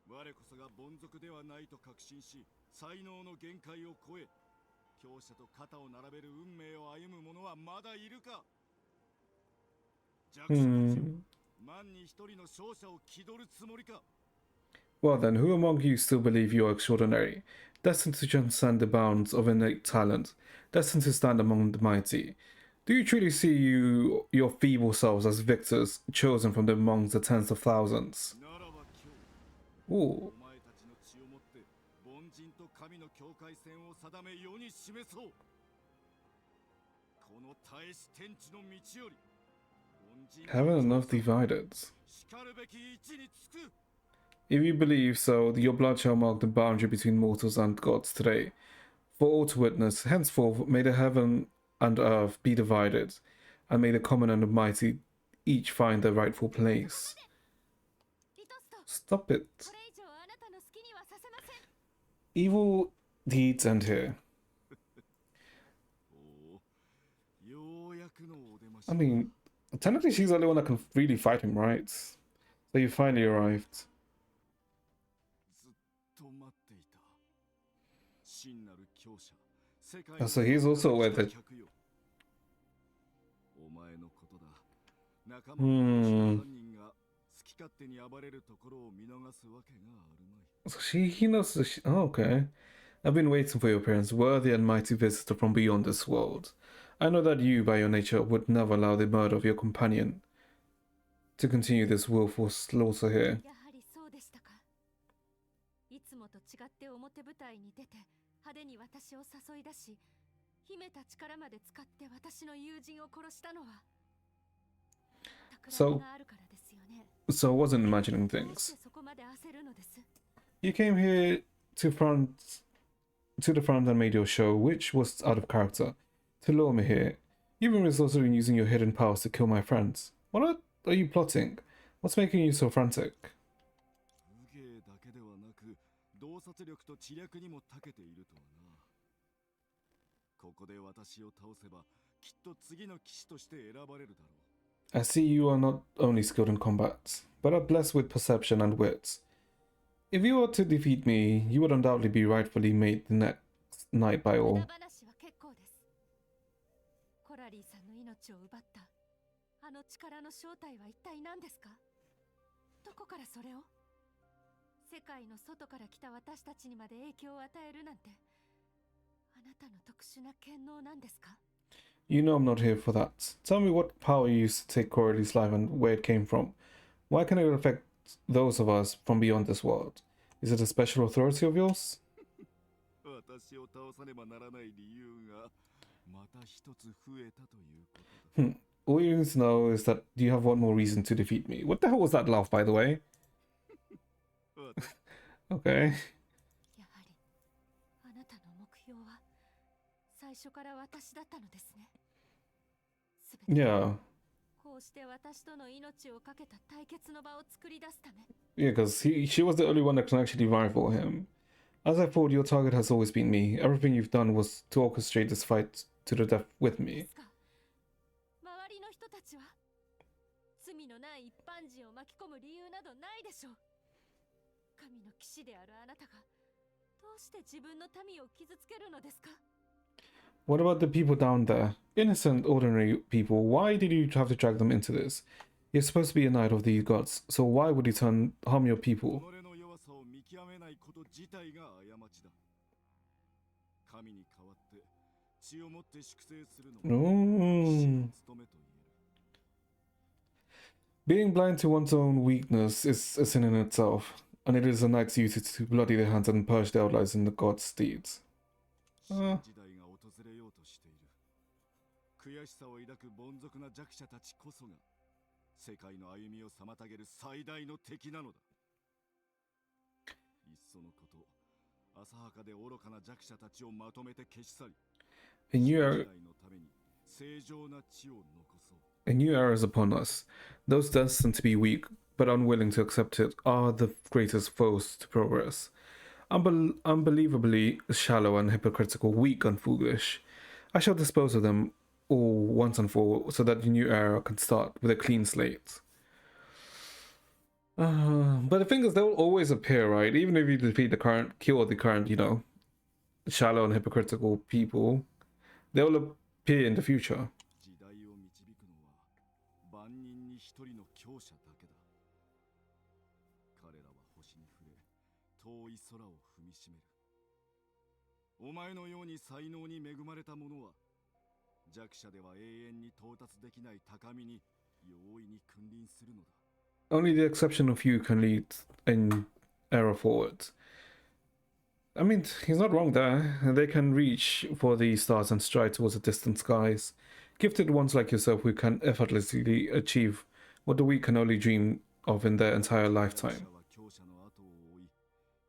[SPEAKER 6] 我こそが凡俗ではないと確信し、才能の限界を超え、強者と肩を並べる運命を歩む者はまだいるか。弱者たちよ、万に一人の勝者を気取るつもりか。
[SPEAKER 1] well then, who among you still believe you are extraordinary, destined to transcend the bounds of innate talent, destined to stand among the mighty? Do you truly see your feeble selves as victors, chosen from amongst the tens of thousands?
[SPEAKER 6] ならば今日、
[SPEAKER 1] Ooh,
[SPEAKER 6] お前たちの血をもって凡人と神の境界線を定め世に示そう。この耐えし天地の道より、凡人
[SPEAKER 1] heaven and earth divided.
[SPEAKER 6] しかるべき位置につく。
[SPEAKER 1] If you believe so, your blood shall mark the boundary between mortals and gods today. For all to witness, henceforth may the heaven and earth be divided, and may the common and the mighty each find their rightful place.
[SPEAKER 3] リトスト、
[SPEAKER 1] Stop it.
[SPEAKER 3] これ以上あなたの好きにはさせません。
[SPEAKER 1] Evil deeds end here.
[SPEAKER 6] おお、ようやくのお出まし。
[SPEAKER 1] I mean, technically she's the only one that can really fight him, right? So you finally arrived.
[SPEAKER 6] ずっと待っていた。真なる強者。世界
[SPEAKER 1] So he's also aware that
[SPEAKER 6] お前のことだ。仲間の犯人が好き勝手に暴れるところを見逃すわけがあるまい。
[SPEAKER 1] so he knows oh, okay. I've been waiting for your appearance, worthy and mighty visitor from beyond this world. I know that you, by your nature, would never allow the murder of your companion to continue this willful slaughter here.
[SPEAKER 3] やはりそうでしたか。いつもと違って表舞台に出て派手に私を誘い出し、秘めた力まで使って私の友人を殺したのは企みがあるからですよね。
[SPEAKER 1] So I wasn't imagining
[SPEAKER 3] どう
[SPEAKER 1] things.
[SPEAKER 3] してそこまで焦るのです？
[SPEAKER 1] You came here to the front and made your show, which was out of character. To lure me here. You've been resorting in using your hidden powers to kill my friends. What are you plotting? What's making you so frantic?
[SPEAKER 6] 武芸だけではなく、洞察力と知略にも長けているとはな。ここで私を倒せば、きっと次の騎士として選ばれるだろう。
[SPEAKER 1] I see you are not only skilled in combat, but are blessed with perception and wit. If you were to defeat me, you would undoubtedly be rightfully made the next knight by
[SPEAKER 3] 無
[SPEAKER 1] all.
[SPEAKER 3] 駄話は結構です。コラリーさんの命を奪ったあの力の正体は一体何ですか？どこからそれを？世界の外から来た私たちにまで影響を与えるなんて、あなたの特殊な権能なんですか？
[SPEAKER 1] You know I'm not here for that. Tell me what power you used to take Coralie's life and where it came from. Why can it affect those of us from beyond this world? Is it a special authority of yours?
[SPEAKER 6] 私を倒さねばならない理由がまた一つ増えたということだ。
[SPEAKER 1] All you need to know is that you have one more reason to defeat me. What the hell was that laugh, by the way? Okay.
[SPEAKER 3] やはりあなたの目標は最初から私だったのですね。すべて
[SPEAKER 1] Yeah.
[SPEAKER 3] こうして私との命をかけた対決の場を作り出すため。
[SPEAKER 1] Yeah, because she was the only one that can actually rival him. As I thought, your target has always been me. Everything you've done was to orchestrate this fight to the death with
[SPEAKER 3] で
[SPEAKER 1] me.
[SPEAKER 3] すか？周りの人たちは罪のない一般人を巻き込む理由などないでしょう。神の騎士であるあなたがどうして自分の民を傷つけるのですか？
[SPEAKER 1] What about the people down there? Innocent, ordinary people. Why did you have to drag them into this? You're supposed to be a knight of these gods, so why would you harm your people?
[SPEAKER 6] 己の弱さを見極めないこと自体が過ちだ。神に代わって血をもって粛清するのが騎士の務めと言える。
[SPEAKER 1] Being blind to one's own weakness is a sin in itself, and it is a knight's duty to bloody their hands and purge their outliers in the god's deeds.
[SPEAKER 6] 新時代が訪れようとしている。悔しさを抱く凡俗な弱者たちこそが世界の歩みを妨げる最大の敵なのだ。いっそのこと、浅はかで愚かな弱者たちをまとめて消し去り、
[SPEAKER 1] A new
[SPEAKER 6] 時
[SPEAKER 1] era,
[SPEAKER 6] 代のために正常な地を残そう。
[SPEAKER 1] a new era is upon us. Those destined to be weak, but unwilling to accept it, are the greatest foes to progress. Unbelievably shallow and hypocritical, weak and foolish. I shall dispose of them all once and for all, so that the new era can start with a clean slate. But the thing is, they'll always appear, right? Even if you defeat the current, kill the current, shallow and hypocritical people, they'll appear in the future.
[SPEAKER 6] 時代を導くのは万人に一人の強者だけだ。彼らは星に触れ、遠い空を踏みしめる。お前のように才能に恵まれた者は、弱者では永遠に到達できない高みに容易に君臨するのだ。
[SPEAKER 1] Only the exception of few can lead an era forward. I mean, he's not wrong there. They can reach for the stars and stride towards the distant skies. Gifted ones like yourself who can effortlessly achieve what the weak can only dream of in their entire lifetime.
[SPEAKER 6] 強者の後を追い、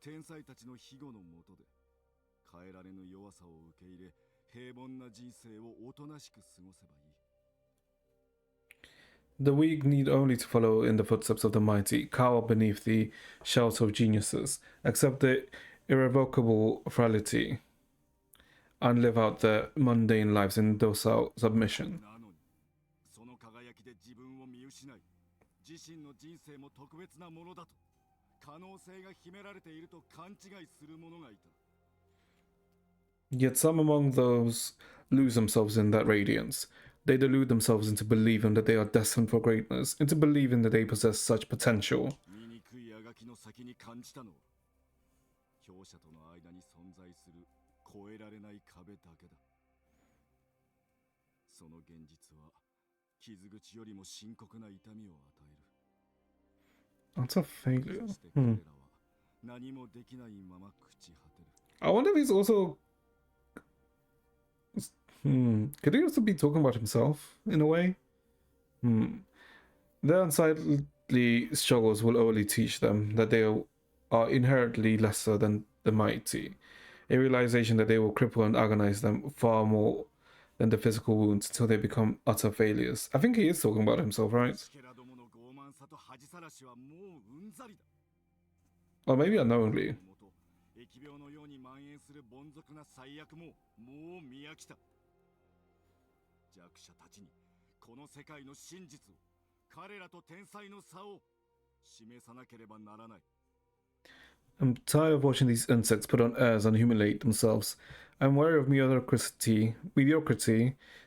[SPEAKER 6] 天才たちの庇護の下で、変えられぬ弱さを受け入れ、平凡な人生をおとなしく過ごせばいい。
[SPEAKER 1] The weak need only to follow in the footsteps of the mighty, cower beneath the shelter of geniuses, accept the irrevocable frailty, and live out their mundane lives in docile submission.
[SPEAKER 6] なのに、その輝きで自分を見失い、自身の人生も特別なものだと、可能性が秘められていると勘違いする者がいた。
[SPEAKER 1] Yet some among those lose themselves in that radiance. They delude themselves into believing that they are destined for greatness, into believing that they possess such potential.
[SPEAKER 6] 醜いあがきの先に感じたのは、強者との間に存在する越えられない壁だけだ。その現実は、傷口よりも深刻な痛みを与える。
[SPEAKER 1] That's a failure.
[SPEAKER 6] そして彼らは何もできないまま朽ち果てる。
[SPEAKER 1] I wonder if he's also. Could he also be talking about himself in a way? Their unsightly struggles will only teach them that they are inherently lesser than the mighty. A realization that they will cripple and agonize them far more than the physical wounds until they become utter failures. I think he is talking about himself, right?
[SPEAKER 6] けらどもの傲慢さと恥さらしはもううんざりだ。
[SPEAKER 1] Or maybe unknowingly.
[SPEAKER 6] 疫病のように蔓延する凡俗な最悪ももう見飽きた。弱者たちにこの世界の真実を、彼らと天才の差を示さなければならない。
[SPEAKER 1] I'm tired of watching these insects put on airs and humiliate themselves. I'm wary of mediocrity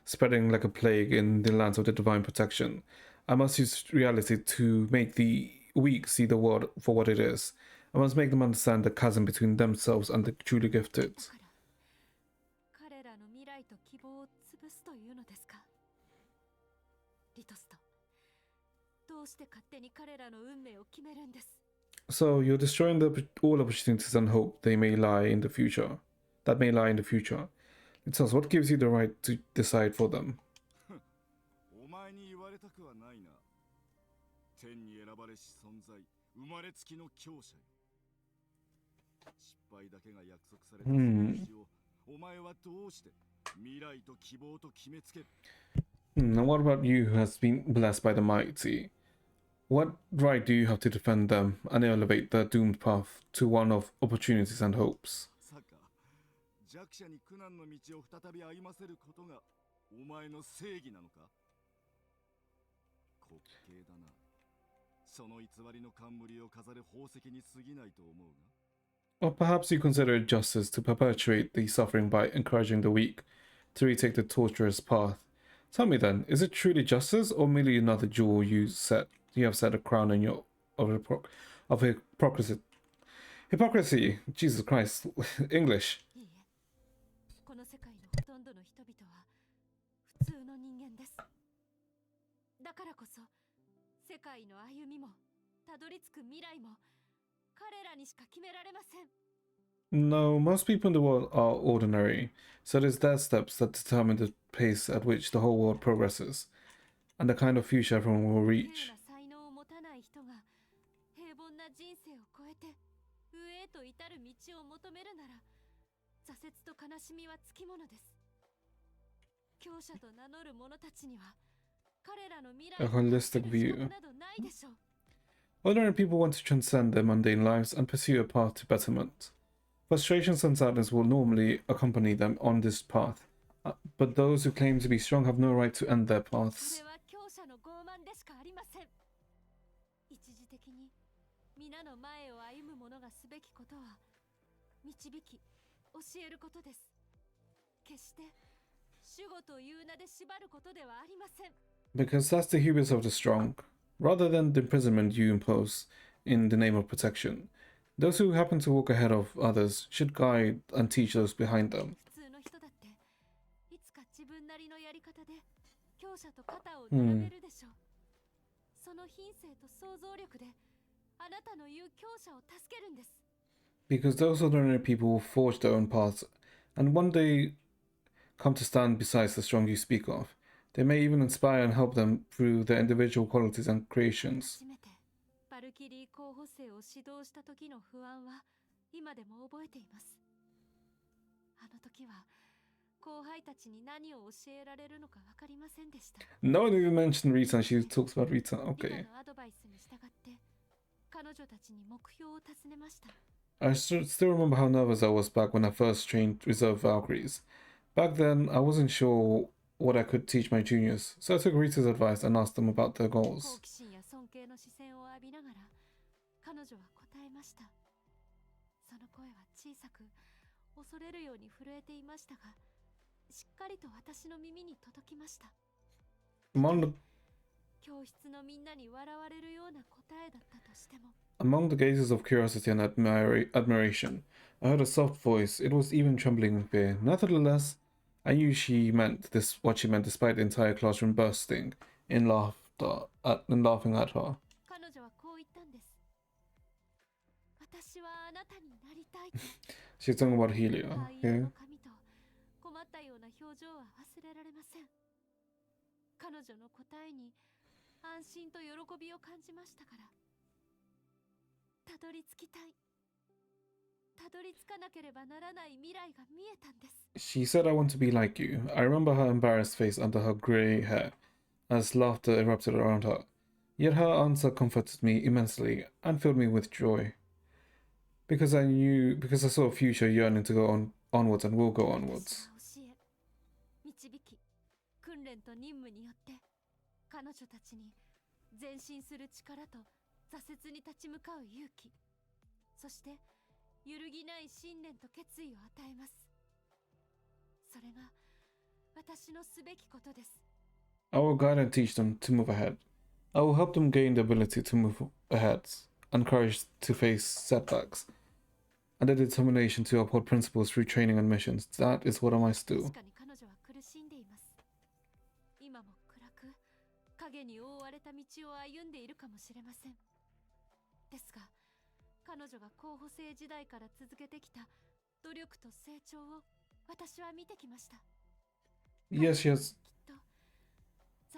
[SPEAKER 1] spreading like a plague in the lands of the divine protection. I must use reality to make the weak see the world for what it is. I must make them understand the chasm between themselves and the truly gifted.
[SPEAKER 4] 彼らの未来と希望を潰すというのですか。リトスト、どうして勝手に彼らの運命を決めるんです。
[SPEAKER 1] So you're destroying all opportunities and hope they may lie in the future. That may lie in the future. It says, what gives you the right to decide for them?
[SPEAKER 6] お前に言われたくはないな。天に選ばれし存在、生まれつきの強者よ。失敗だけが約束されたその道を、お前はどうして未来と希望と決めつける。
[SPEAKER 1] Now what about you who has been blessed by the mighty? What right do you have to defend them and elevate their doomed path to one of opportunities and hopes?
[SPEAKER 6] まさか弱者に苦難の道を再び歩ませることがお前の正義なのか。滑稽だな。その偽りの冠を飾る宝石に過ぎないと思うが。
[SPEAKER 1] Or perhaps you consider it justice to perpetuate the suffering by encouraging the weak to retake the tortuous path. Tell me then, is it truly justice or merely another jewel you have set a crown on your of hypocrisy? Hypocrisy, Jesus Christ, English.
[SPEAKER 4] いいえ、この世界のほとんどの人々は普通の人間です。だからこそ世界の歩みもたどり着く未来も彼らにしか決められません。
[SPEAKER 1] No, most people in the world are ordinary, so it is their steps that determine the pace at which the whole world progresses, and the kind of future everyone will reach.
[SPEAKER 4] 才能を持たない人が平凡な人生を超えて上へと至る道を求めるなら挫折と悲しみはつきものです。強者と名乗る者たちには彼らの未来
[SPEAKER 1] A holistic view.
[SPEAKER 4] などないでしょう。
[SPEAKER 1] Ordinary people want to transcend their mundane lives and pursue a path to betterment. Frustrations and sadness will normally accompany them on this path, but those who claim to be strong have no right to end their
[SPEAKER 4] そ
[SPEAKER 1] paths.
[SPEAKER 4] れは強者の傲慢でしかありません。一時的に皆の前を歩む者がすべきことは導き教えることです。決して守護という名で縛ることではありません。
[SPEAKER 1] Because that's the hubris of the strong. Rather than the imprisonment you impose in the name of protection, those who happen to walk ahead of others should guide and teach those behind them.
[SPEAKER 4] 普通の人だっていつか自分なりのやり方で強者と肩を並べるでしょう。その品性と想像力であなたの言う強者を助けるんです。
[SPEAKER 1] Because those ordinary people will forge their own paths, and one day come to stand beside the strong you speak of. They may even inspire and help them through their individual qualities and creations.
[SPEAKER 4] 初めてバルキリー候補生を指導した時の不安は今でも覚えています。あの時は後輩たちに何を教えられるのか分かりませんでした。
[SPEAKER 1] No one even mentioned Rita, and she talks about Rita.
[SPEAKER 4] 今
[SPEAKER 1] Okay.
[SPEAKER 4] のアドバイスに従って彼女たちに目標を尋ねました。
[SPEAKER 1] I still remember how nervous I was back when I first trained reserve Valkyries. Back then, I wasn't sure what I could teach my juniors, so I took Rita's advice and asked them about their
[SPEAKER 4] 好
[SPEAKER 1] goals.
[SPEAKER 4] 奇心や尊敬の視線を浴びながら彼女は答えました。その声は小さく恐れるように震えていましたが、しっかりと私の耳に届きました。
[SPEAKER 1] Among the
[SPEAKER 4] 教室のみんなに笑われるような答えだったとしても、
[SPEAKER 1] Among the gazes of curiosity and admiration, I heard a soft voice. It was even trembling with fear. Nevertheless, I knew she meant this what she meant despite the entire classroom bursting in laughing at her.
[SPEAKER 4] 彼女はこう言ったんです。私はあなたになりたいと。
[SPEAKER 1] She's talking about Helia.
[SPEAKER 4] 灰
[SPEAKER 1] Okay.
[SPEAKER 4] 色の髪と困ったような表情は忘れられません。彼女の答えに安心と喜びを感じましたから。たどり着きたい。たどり着かなければならない未来が見えたんです。
[SPEAKER 1] She said, I want to be like you. I remember her embarrassed face under her grey hair as laughter erupted around her. Yet her answer comforted me immensely and filled me with joy. Because I saw a future yearning to go onwards and will go onwards.
[SPEAKER 4] 私は教え、導き、訓練と任務によって彼女たちに前進する力と挫折に立ち向かう勇気、そして揺るぎない信念と決意を与えます。それが私のすべきことです。
[SPEAKER 1] I will guide and teach them to move ahead. I will help them gain the ability to move ahead, and courage to face setbacks, and the determination to uphold principles through training and missions. That is what I must do.
[SPEAKER 4] 確かに彼女は苦しんでいます。今も暗く影に覆われた道を歩んでいるかもしれません。ですが彼女が候補生時代から続けてきた努力と成長を私は見てきました。
[SPEAKER 1] Yes, she has.
[SPEAKER 4] きっと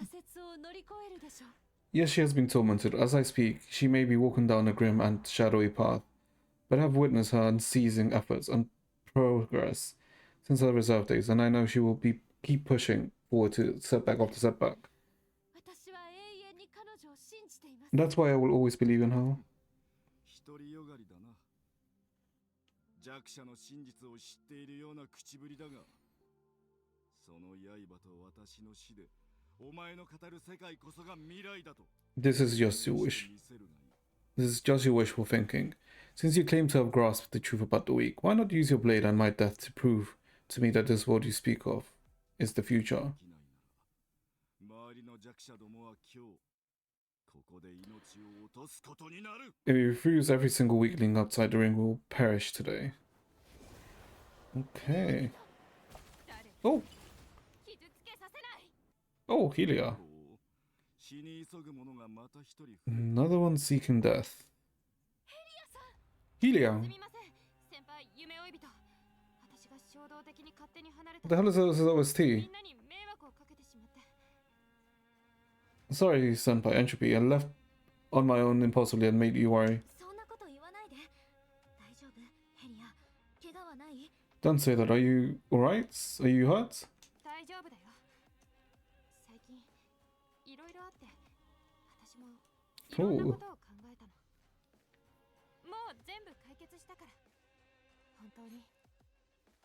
[SPEAKER 4] 挫折を乗り越えるでしょう。
[SPEAKER 1] Yes, she has been tormented. As I speak, she may be walking down a grim and shadowy path, but I have witnessed her unceasing efforts and progress since her reserve days, and I know she will keep pushing forward to setback after setback.
[SPEAKER 4] 私は永遠に彼女を信じています。
[SPEAKER 1] That's why I will always believe in her.
[SPEAKER 6] 独りよがりだな。弱者の真実を知っているような口ぶりだが、その刃と私の死でお前の語る世界こそが未来だと。
[SPEAKER 1] This is just your wish. This is just your wishful thinking. Since you claim to have grasped the truth about the weak, why not use your blade and my death to prove to me that this world you speak of is the future?
[SPEAKER 6] 周りの弱者どもは今日ここで命を落とすことになる。
[SPEAKER 1] If you refuse, every single weakling outside the ring will perish today. Okay. Oh,
[SPEAKER 4] 傷つけさせない。
[SPEAKER 1] oh, Helia.
[SPEAKER 6] 死に急ぐ者がまた一人。
[SPEAKER 1] Another one seeking death. Helia.
[SPEAKER 4] すみません。先輩、夢追い人。私が衝動的に勝手に離れた。
[SPEAKER 1] What the hell is this
[SPEAKER 4] み
[SPEAKER 1] OST?
[SPEAKER 4] んなに迷惑をかけてしまって。
[SPEAKER 1] Sorry, Senpai Entropy. I left on my own impulsively and made you worry.
[SPEAKER 4] そんなこと言わないで。大丈夫、ヘリア。怪我はない？
[SPEAKER 1] Don't say that. Are you alright? Are you hurt?
[SPEAKER 4] 大丈夫だよ。最近いろいろあって、私もいろんなことを考えたの。もう全部解決したから。本当に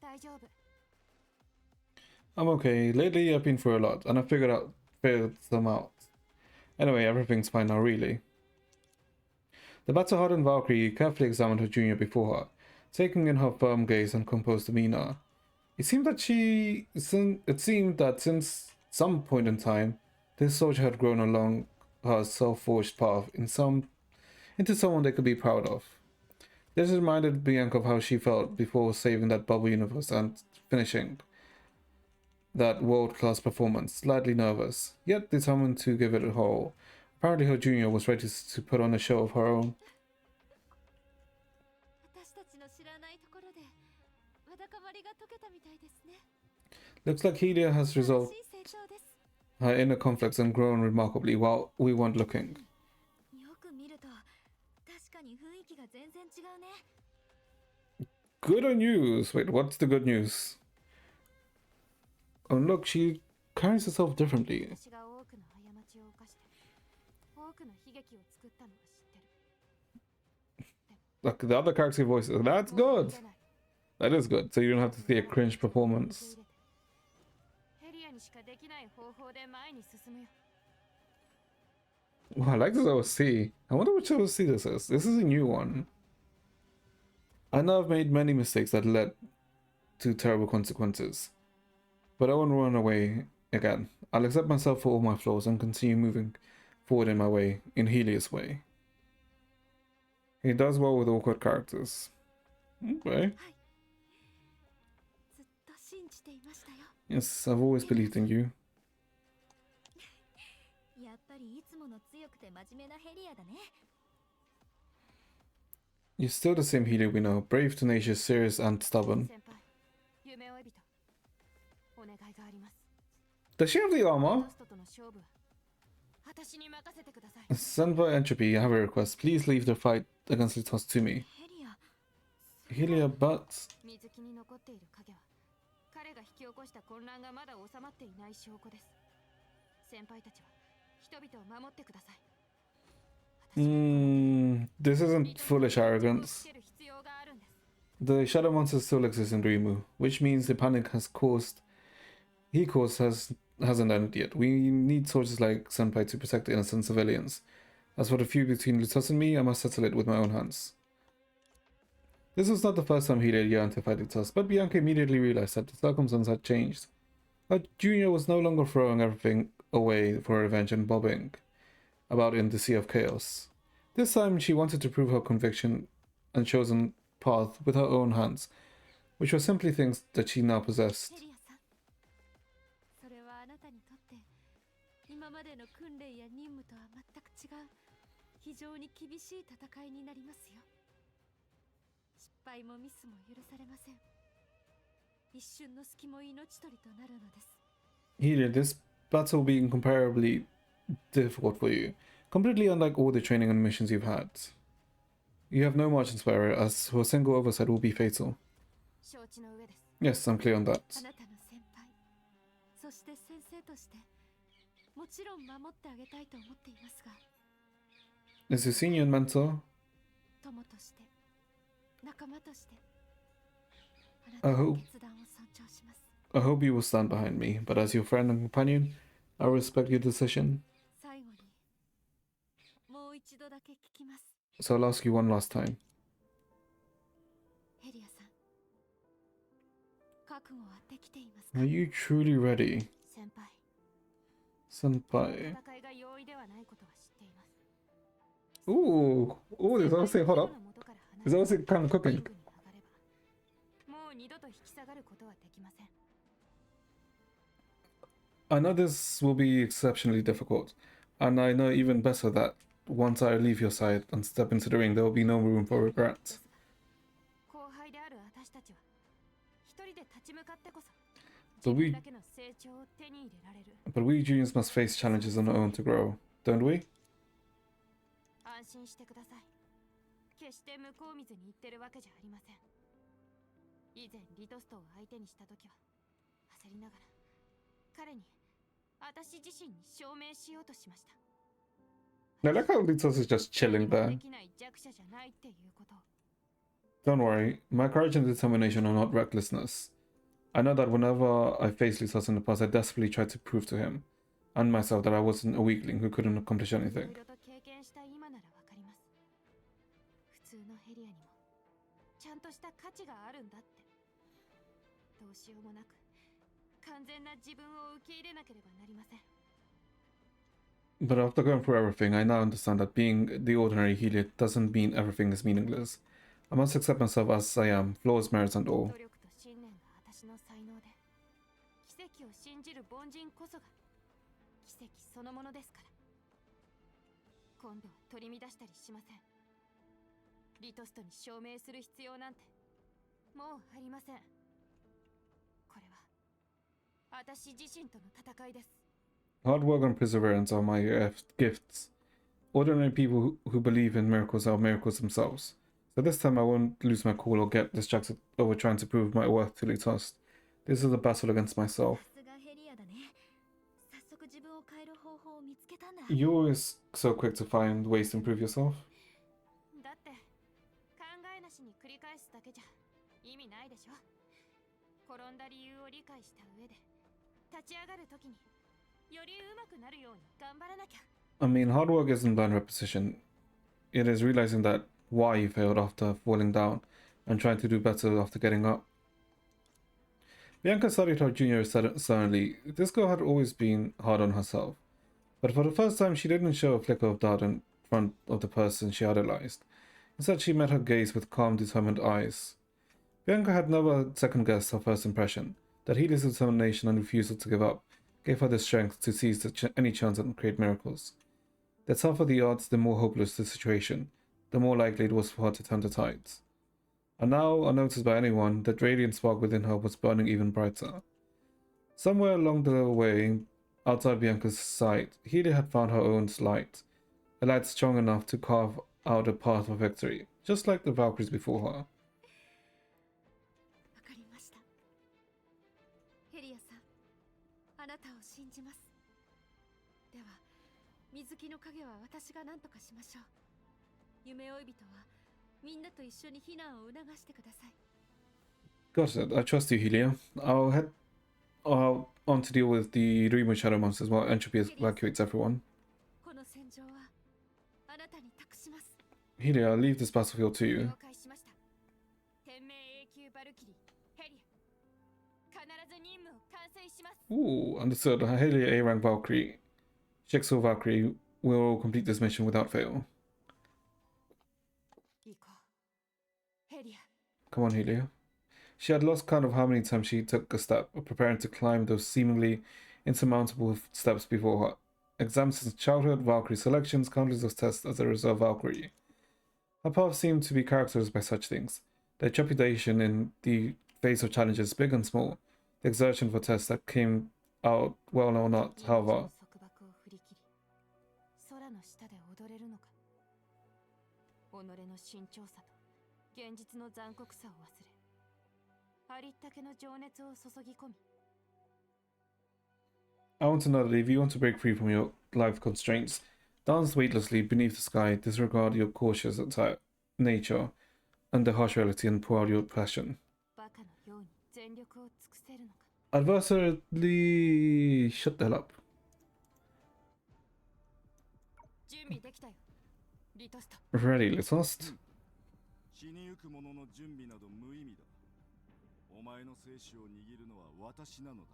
[SPEAKER 4] 大丈夫。
[SPEAKER 1] I'm okay. Lately, I've been through a lot, and I figured them out. Anyway, everything's fine now, really. The battle-hardened Valkyrie carefully examined her junior before her, taking in her firm gaze and composed demeanor. It seemed that since some point in time, this soldier had grown along her self-forged path into someone they could be proud of. This reminded Bianca of how she felt before saving that bubble universe and finishing that world-class performance, slightly nervous, yet determined to give it a whole. Apparently her junior was ready to put on a show of her own.
[SPEAKER 4] 私たちの知らないところでわだかまりが解けたみたいですね。
[SPEAKER 1] Looks like Helia has
[SPEAKER 4] 素晴ら
[SPEAKER 1] resolved
[SPEAKER 4] しい成長です。
[SPEAKER 1] her inner conflicts and grown remarkably while we weren't looking.
[SPEAKER 3] よく見ると確かに雰囲気が全然違うね。
[SPEAKER 1] Good news! Wait, what's the good news? Oh look, she carries herself differently.
[SPEAKER 4] 私が多くの過ちを犯して多くの悲劇を作ったのは知ってる。
[SPEAKER 1] Like the other character voices. That's
[SPEAKER 4] もう
[SPEAKER 1] good!
[SPEAKER 4] 逃げない。
[SPEAKER 1] That is good, so you don't have to see a cringe performance.
[SPEAKER 4] ヘリアにしかできない方法で前に進むよ。
[SPEAKER 1] Wow, I like this OC. I wonder which OC this is. This is a new one. I know I've made many mistakes that led to terrible consequences, but I won't run away again. I'll accept myself for all my flaws and continue moving forward in my way, in Helia's way. He does well with awkward characters. Okay.
[SPEAKER 3] ずっと信じていましたよ。
[SPEAKER 1] Yes, I've always believed in you.
[SPEAKER 3] やっぱりいつもの強くて真面目なヘリアだね。
[SPEAKER 1] You're still the same Helia we know. Brave, tenacious, serious, and stubborn.
[SPEAKER 4] 先輩、夢追い人、お願いがあります。
[SPEAKER 1] Does she have the
[SPEAKER 4] リ
[SPEAKER 1] armor?
[SPEAKER 4] トストとの勝負は私に任せてください。
[SPEAKER 1] Senpai Entropy, I have a request. Please leave the fight against LITOST to me.
[SPEAKER 3] ヘリア、
[SPEAKER 1] Helia, but...
[SPEAKER 4] 水木に残っている影は彼が引き起こした混乱がまだ収まっていない証拠です。先輩たちは人々を守ってください。
[SPEAKER 1] This isn't foolish arrogance.
[SPEAKER 4] 必要があるんです。
[SPEAKER 1] The shadow monsters still exist in Rimu, which means the panic hasn't ended yet. We need soldiers like Senpai to protect innocent civilians. As for the feud between LITOST and me, I must settle it with my own hands. This was not the first time Helia yearned to fight LITOST, but Bianca immediately realized that the circumstances had changed. Her junior was no longer throwing everything away for revenge and bobbing about in the sea of chaos. This time she wanted to prove her conviction and chosen path with her own hands, which were simply things that she now possessed.
[SPEAKER 3] ヘリアさん。それはあなたにとって今までの訓練や任務とは全く違う非常に厳しい戦いになりますよ。失敗もミスも許されません。一瞬の隙も命取りとなるのです。
[SPEAKER 1] Helia, this battle will be incomparably difficult for you, completely unlike all the training and missions you've had. You have no margin for error, as a single oversight will be fatal.
[SPEAKER 4] 承知の上です。
[SPEAKER 1] Yes, I'm clear on that.
[SPEAKER 3] あなたの先輩、そして先生としてもちろん守ってあげたいと思っていますが、
[SPEAKER 1] As your senior and mentor,
[SPEAKER 3] 友として仲間としてあなたの決断を尊重します。
[SPEAKER 1] I hope you will stand behind me, but as your friend and companion, I respect your decision.
[SPEAKER 3] 最後にもう一度だけ聞きます。
[SPEAKER 1] So I'll ask you one last time.
[SPEAKER 3] ヘリアさん、覚悟はできていますか？
[SPEAKER 1] Are you truly ready?
[SPEAKER 4] 先輩、
[SPEAKER 1] Senpai.
[SPEAKER 4] 戦いが容易ではないことは知っています。
[SPEAKER 1] Ooh, there's honestly, hold up. There's honestly kind of cooking.
[SPEAKER 4] もう二度と引き下がることはできません。
[SPEAKER 1] I know this will be exceptionally difficult, and I know even better that once I leave your side and step into the ring, there will be no room for regret.
[SPEAKER 4] 後輩である私たちは一人で立ち向かってこそ
[SPEAKER 1] But
[SPEAKER 4] 自分
[SPEAKER 1] we,
[SPEAKER 4] だけの成長を手に入れられる。
[SPEAKER 1] but we juniors must face challenges on our own to grow, don't we?
[SPEAKER 4] 安心してください。決して向こう水に行ってるわけじゃありません。以前リトストを相手にした時は焦りながら彼に私自身に証明しようとしました。
[SPEAKER 1] I like how Litos is just chilling
[SPEAKER 4] で
[SPEAKER 1] there.
[SPEAKER 4] きない弱者じゃないっていうこと。
[SPEAKER 1] Don't worry, my courage and determination are not recklessness. I know that whenever I faced Litos in the past, I desperately tried to prove to him and myself that I wasn't a weakling who couldn't accomplish
[SPEAKER 4] いろ
[SPEAKER 1] anything.
[SPEAKER 4] いろと経験した今ならわかります。普通のヘリアにもちゃんとした価値があるんだって。どうしようもなく完全な自分を受け入れなければなりません。
[SPEAKER 1] But after going through everything, I now understand that being the ordinary Helia doesn't mean everything is meaningless. I must accept myself as I am, flaws, merits, and all.
[SPEAKER 4] 努力と信念が私の才能で、奇跡を信じる凡人こそが奇跡そのものですから。今度は取り乱したりしません。リトストに証明する必要なんてもうありません。これは私自身との戦いです。
[SPEAKER 1] Hard work and perseverance are my gifts. Ordinary people who believe in miracles are miracles themselves. So this time I won't lose my cool or get distracted over trying to prove my worth to LITOST. This is a battle against myself.
[SPEAKER 3] さすがヘリアだね。早速自分を変える方法を見つけたんだ。
[SPEAKER 1] You're always so quick to find ways to improve yourself.
[SPEAKER 4] だって考えなしに繰り返すだけじゃ意味ないでしょ。転んだ理由を理解した上で立ち上がるときにより上手くなるように頑張らなきゃ。
[SPEAKER 1] I mean, hard work isn't blind repetition. It is realizing that why you failed after falling down and trying to do better after getting up. Bianca studied her junior sternly. This girl had always been hard on herself. But for the first time, she didn't show a flicker of doubt in front of the person she idolized. Instead, she met her gaze with calm, determined eyes. Bianca had never second-guessed her first impression. That Helia's determination and refusal to give up gave her the strength to seize any chance and create miracles. The tougher the odds, the more hopeless the situation, the more likely it was for her to turn the tides. And now, unnoticed by anyone, that radiant spark within her was burning even brighter. Somewhere along the way, outside Bianca's sight, Helia had found her own light, a light strong enough to carve out a path of victory, just like the Valkyries before her.
[SPEAKER 3] わかりました。ヘリアさん、あなたを信じます。では、水木の影は私が何とかしましょう。夢追い人はみんなと一緒に避難を促してください。
[SPEAKER 1] Got it. I trust you, Helia. I'll head on to deal with the Ryumu shadow monsters while Entropy evacuates everyone.
[SPEAKER 3] この戦場はあなたに託します。
[SPEAKER 1] Helia, I'll leave this battlefield to you.
[SPEAKER 4] 了解しました。天命永久バルキリーヘリア、必ず任務を完遂します。
[SPEAKER 1] Ooh, understood. Helia A rank Valkyrie, Jigsaw Valkyrie will complete this mission without fail.
[SPEAKER 4] 行こう。ヘリア。
[SPEAKER 1] Come on, Helia. She had lost count of how many times she took a step, preparing to climb those seemingly insurmountable steps before her. Exams since childhood, Valkyrie selections, countless of tests as a reserve Valkyrie. Her path seemed to be characterized by such things. The trepidation in the face of challenges big and small, the exertion for tests that came out well or not, however.
[SPEAKER 4] 束縛を振り切り、空の下で踊れるのか。己の慎重さと現実の残酷さを忘れ、ありったけの情熱を注ぎ込み。
[SPEAKER 1] I want to know that if you want to break free from your life constraints, dance weightlessly beneath the sky, disregard your cautious nature and the harsh reality and pour out your passion.
[SPEAKER 4] バカのように全力を尽くせるのか。
[SPEAKER 1] Adversely, shut the hell up.
[SPEAKER 4] 準備できたよ。リトスト。
[SPEAKER 1] Ready, LITOST?
[SPEAKER 6] 死にゆく者の準備など無意味だ。お前の生死を握るのは私なのだ。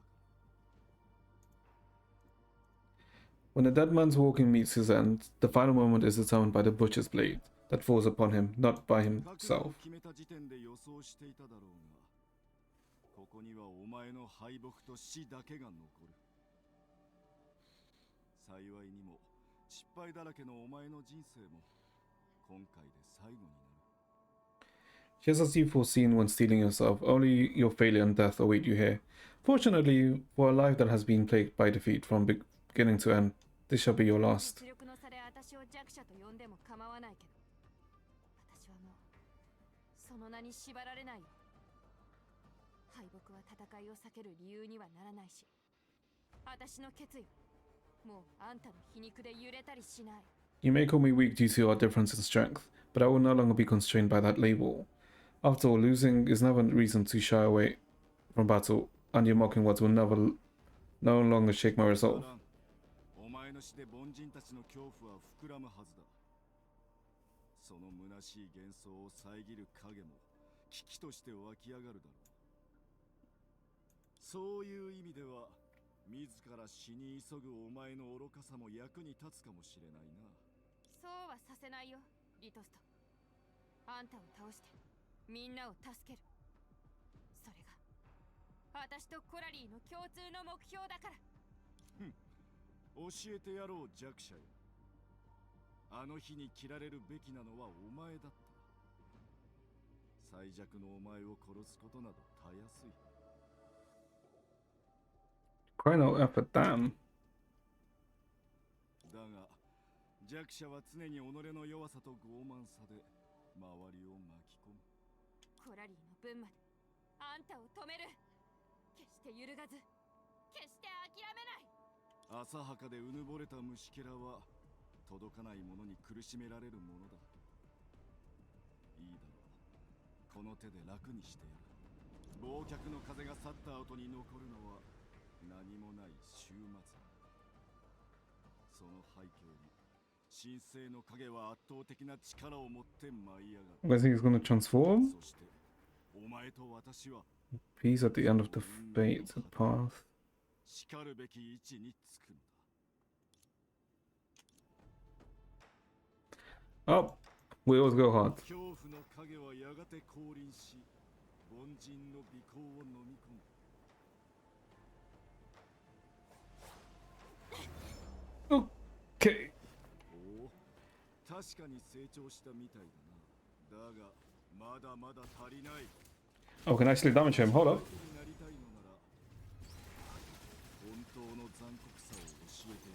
[SPEAKER 1] When the dead man's walking meets his end, the final moment is determined by the butcher's blade that falls upon him, not by
[SPEAKER 6] 覚悟を
[SPEAKER 1] himself.
[SPEAKER 6] 決めた時点で予想していただろうが、ここにはお前の敗北と死だけが残る。幸いにも失敗だらけのお前の人生も今回で最後になる。
[SPEAKER 1] Just as you foreseen when stealing yourself, only your failure and death await you here. Fortunately, for a life that has been plagued by defeat from beginning to end, this shall be your last.
[SPEAKER 4] 実力の差で私を弱者と呼んでも構わないけど、私はもうその名に縛られないよ。敗北は戦いを避ける理由にはならないし、私の決意はもうあんたの皮肉で揺れたりしない。
[SPEAKER 1] You may call me weak due to our difference in strength, but I will no longer be constrained by that label. After all, losing is never a reason to shy away from battle, and your mocking words will no longer shake my
[SPEAKER 6] バ
[SPEAKER 1] resolve.
[SPEAKER 6] ラン、お前の死で凡人たちの恐怖は膨らむはずだ。その虚しい幻想を遮る影も危機として湧き上がるだろう。そういう意味では自ら死に急ぐお前の愚かさも役に立つかもしれないな。
[SPEAKER 4] そうはさせないよ、リトスト。あんたを倒してみんなを助ける。それが私とコラリーの共通の目標だから。
[SPEAKER 6] 教えてやろう弱者よ。あの日に切られるべきなのはお前だった。最弱のお前を殺すことなどたやすい。
[SPEAKER 1] Crying out effort, damn.
[SPEAKER 6] だが弱者は常に己の弱さと傲慢さで周りを巻き込む。
[SPEAKER 4] コラリーの分まであんたを止める。決して揺るがず、決して諦めない。
[SPEAKER 6] 浅はかでうぬぼれた虫けらは届かないものに苦しめられるものだ。いいだろう、この手で楽にしてやる。忘却の風が去った後に残るのは何もない終末だ。その背景に神聖の影は圧倒的な力を持って舞い上がる。
[SPEAKER 1] I think he's gonna transform.
[SPEAKER 6] そしてお前と私は
[SPEAKER 1] Peace at the end of the fated path.
[SPEAKER 6] しかるべき位置につくのだ。
[SPEAKER 1] Oh, we always go hard.
[SPEAKER 6] 恐怖の影はやがて降臨し、凡人の美行を飲み込む。
[SPEAKER 1] Okay.
[SPEAKER 6] おお、確かに成長したみたいだな。だがまだまだ足りない。
[SPEAKER 1] Oh, we can actually damage him. Hold up.
[SPEAKER 6] になりたいのなら本当の残酷さを教えてや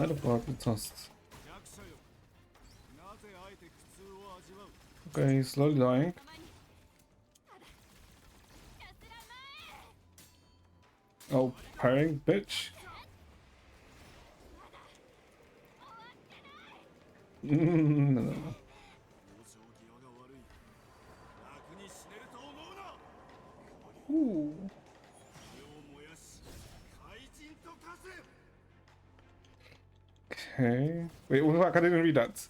[SPEAKER 6] る。
[SPEAKER 1] Light of LITOST.
[SPEAKER 6] 弱者よ、なぜあえて苦痛を味わう。
[SPEAKER 1] Okay, he's slowly dying. Oh, parrying, bitch. No, no, no.
[SPEAKER 6] 往生際が悪い。楽に死ねると思うな。
[SPEAKER 1] Ooh.
[SPEAKER 6] 火を燃やし怪人と化せ。
[SPEAKER 1] Okay. Wait, what the fuck? I didn't read that.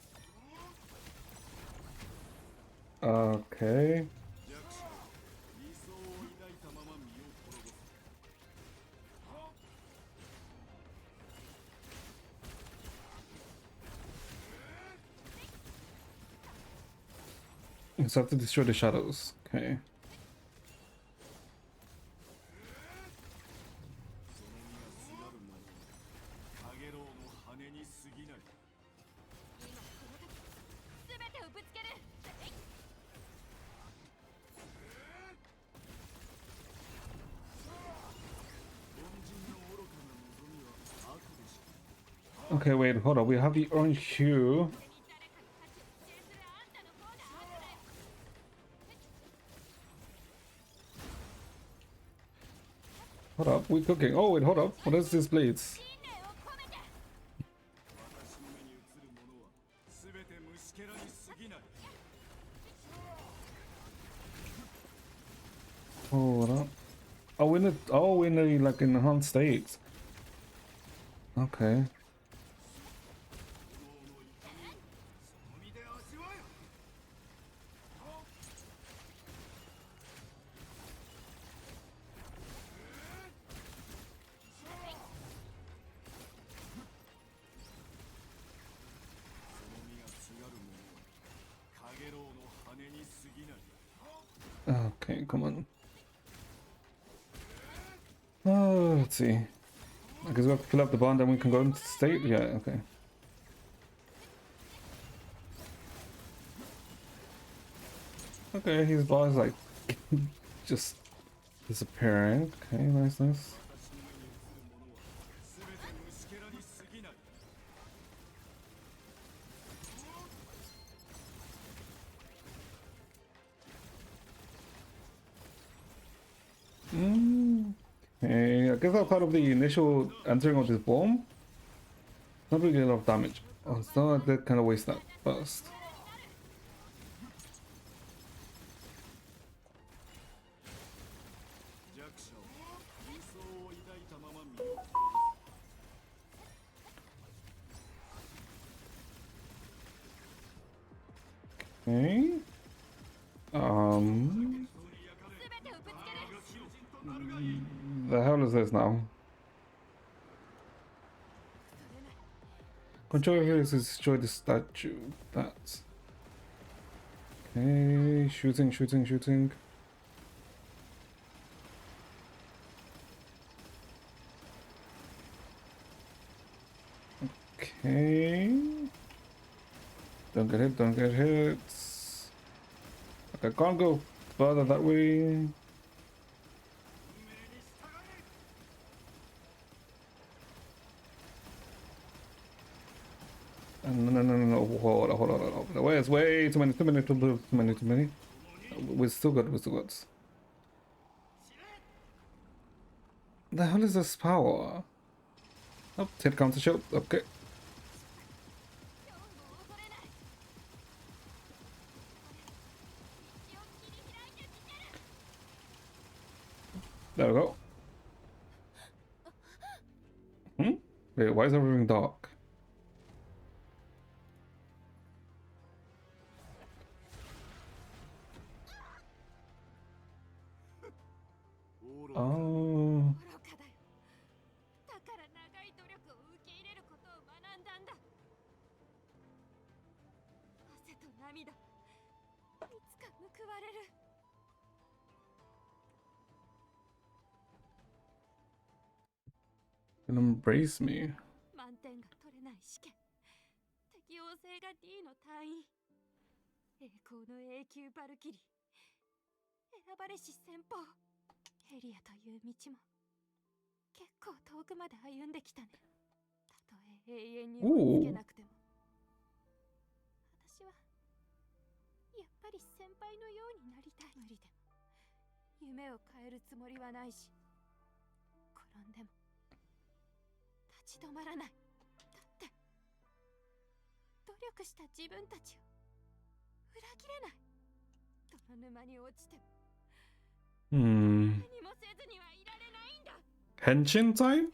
[SPEAKER 1] Okay.
[SPEAKER 6] 弱者よ、理想を抱いたまま身を滅ぼす。
[SPEAKER 1] So I have to destroy the shadows. Okay.
[SPEAKER 6] その身がすがるものは陽炎の羽に過ぎない。
[SPEAKER 4] 今この時全てをぶつける。
[SPEAKER 6] 凡人の愚かな望みは悪でしか。
[SPEAKER 1] Okay, wait, hold on. We have the orange hue.
[SPEAKER 4] 誰かの価値を否定するあんたの方が悪だよ。
[SPEAKER 1] Hold up, we're cooking. Oh, wait, hold up. What is this blades?
[SPEAKER 4] 信念を込めて。
[SPEAKER 6] 私の目に映るものは全て虫けらに過ぎない。
[SPEAKER 1] Oh, what up? Oh, in a like enhanced state. Okay.
[SPEAKER 6] 炎の痛みをその身で味わえ。 その身がすがる者は陽炎の羽に過ぎない。
[SPEAKER 1] Okay, come on. Oh, let's see. I guess we have to fill up the bond and we can go into state? Yeah, okay. Okay, his bar is like just disappearing. Okay, nice, nice.
[SPEAKER 6] 私の目に映るものは全て虫けらに過ぎない。
[SPEAKER 1] Okay, Okay, I guess that's part of the initial entering of this bomb. Not really a lot of damage. Oh, it's not that kind of waste that first.
[SPEAKER 6] 弱者を理想を抱いたまま身を滅
[SPEAKER 1] Okay. The hell is this now? Control here is to destroy the statue. That's okay. Shooting, shooting, shooting. Okay. Don't get hit, don't get hit. Okay, I can't go further that way. No. Hold on. Where's way too many, too many. We're still good, we're still good. The hell is this power? Oh, hit counter shield. Okay. There we go. Wait, why is everything dark? Oh.
[SPEAKER 4] 愚かだよ。だから長い努力を受け入れることを学んだんだ。汗と涙、いつか報われる。
[SPEAKER 1] Embrace me.
[SPEAKER 4] 満点が取れない試験。適応性が D の単位。栄光の永久バルキリー。選ばれし先鋒。ヘリアという道も結構遠くまで歩んできたね。たとえ永遠に追いつけなくても。私はやっぱり先輩のようになりたい。無理でも夢を変えるつもりはないし、転んでも立ち止まらない。だって努力した自分たちを裏切れない。泥沼に落ちても何もせずにはいられないんだ。
[SPEAKER 1] Henshin time?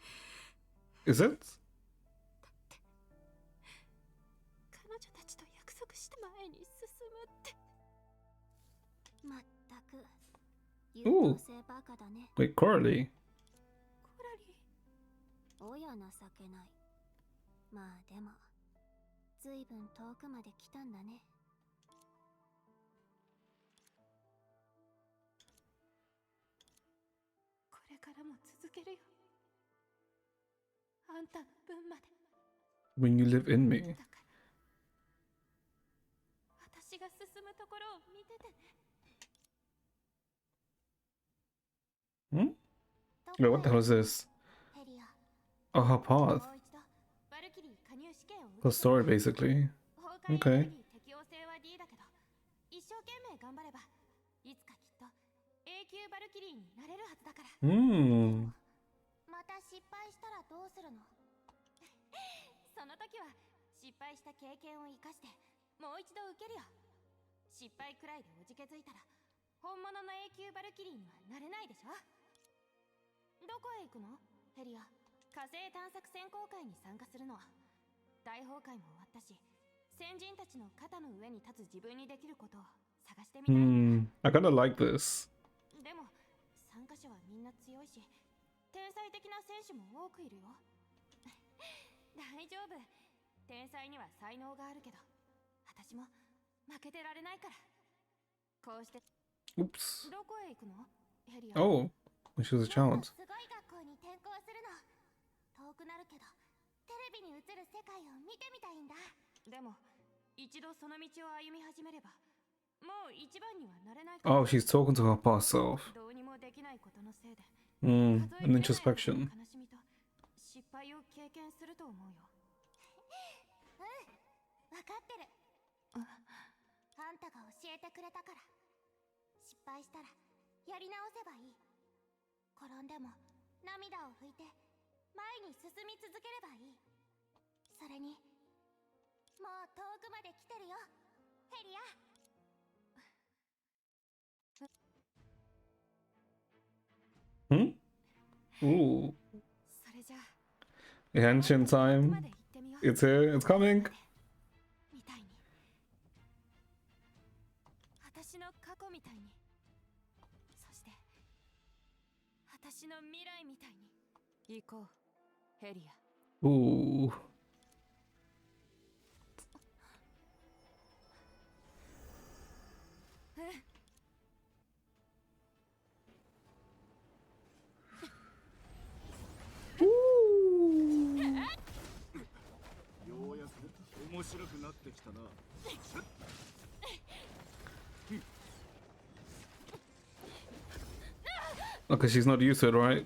[SPEAKER 1] Is it?
[SPEAKER 4] 彼女たちと約束した前に進むって。まったく優等生バカだね。
[SPEAKER 1] Wait, Coralie.
[SPEAKER 4] コラリー。おや情けない。まあでもずいぶん遠くまで来たんだね。これからも続けるよ。あんたの分まで。
[SPEAKER 1] When you live in me.
[SPEAKER 4] だから私が進むところを見ててね。
[SPEAKER 1] Wait, what the hell is this? Oh, her path. The story, basically. Okay.
[SPEAKER 4] 適応性は D だけど、一生懸命頑張ればいつかきっと永久バルキリーになれるはずだから。また失敗したらどうするの？その時は失敗した経験を生かしてもう一度受けるよ。失敗くらいでおじけづいたら本物の永久バルキリーにはなれないでしょ。どこへ行くの？ヘリア。火星探索選考会に参加するの。大崩壊も終わったし、先人たちの肩の上に立つ自分にできることを探してみたい。
[SPEAKER 1] I kinda like this.
[SPEAKER 4] でも参加者はみんな強いし、天才的な選手も多くいるよ。大丈夫。天才には才能があるけど、私も負けてられないから。こうして。
[SPEAKER 1] Oops.
[SPEAKER 4] どこへ行くの？ヘリア。
[SPEAKER 1] Oh, when she was a child.
[SPEAKER 4] すごい学校に転校するの。遠くなるけど、テレビに映る世界を見てみたいんだ。でも、一度その道を歩み始めれば、もう一番にはなれない。
[SPEAKER 1] Oh, she's talking to her past self.
[SPEAKER 4] どうにもできないことのせいで。
[SPEAKER 1] An introspection.
[SPEAKER 4] 悲しみと失敗を経験すると思うよ。分かってる。あんたが教えてくれたから。失敗したらやり直せばいい。転んでも涙を拭いて前に進み続ければいい。それにもう遠くまで来てるよ、ヘリア。
[SPEAKER 1] Hmm? Ooh.
[SPEAKER 3] それじゃあ
[SPEAKER 1] The ancient
[SPEAKER 3] 遠くま
[SPEAKER 1] time.
[SPEAKER 3] で行ってみよう。
[SPEAKER 1] It's here. It's coming.
[SPEAKER 3] みたいに、私の過去みたいに、そして私の未来みたいに。行こう、ヘリア。
[SPEAKER 1] Ooh. Ooh.
[SPEAKER 6] ようやく面白くなってきたな。
[SPEAKER 1] Okay, she's not used to it, right?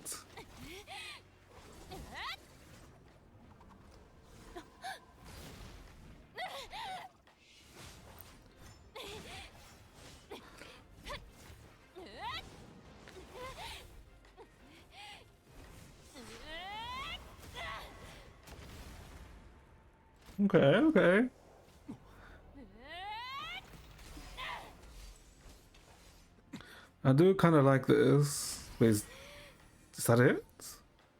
[SPEAKER 1] Okay, okay. I do kind of like this. Wait, is that it?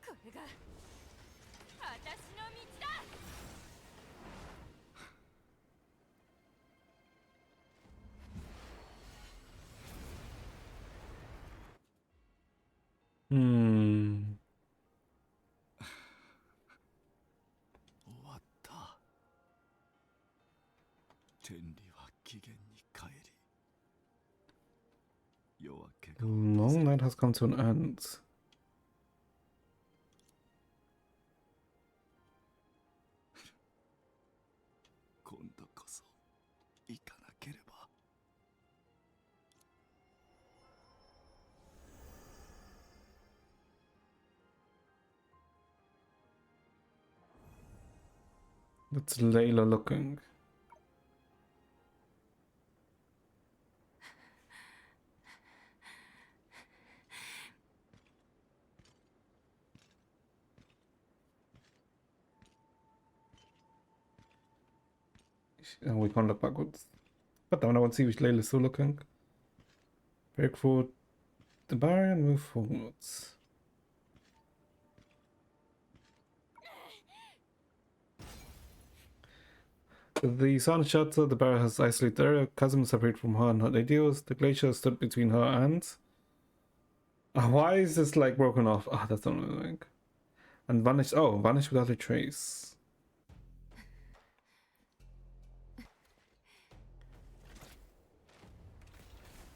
[SPEAKER 3] これが私の道だ。
[SPEAKER 1] Hmm.
[SPEAKER 6] 終わった。天理は起源に帰り、夜明けが
[SPEAKER 1] Long night has come to an end.
[SPEAKER 6] 今度こそ行かなければ。
[SPEAKER 1] That's Layla looking. And we can't look backwards. But then I want to see which Layla's still looking. Break forward the barrier and move forwards. The sun shutter, the barrier has isolated the area, chasm separated from her and her ideals. The glacier stood between her and. Why is this like broken off? Ah, that's not annoying. And vanished. Oh, vanished without a trace.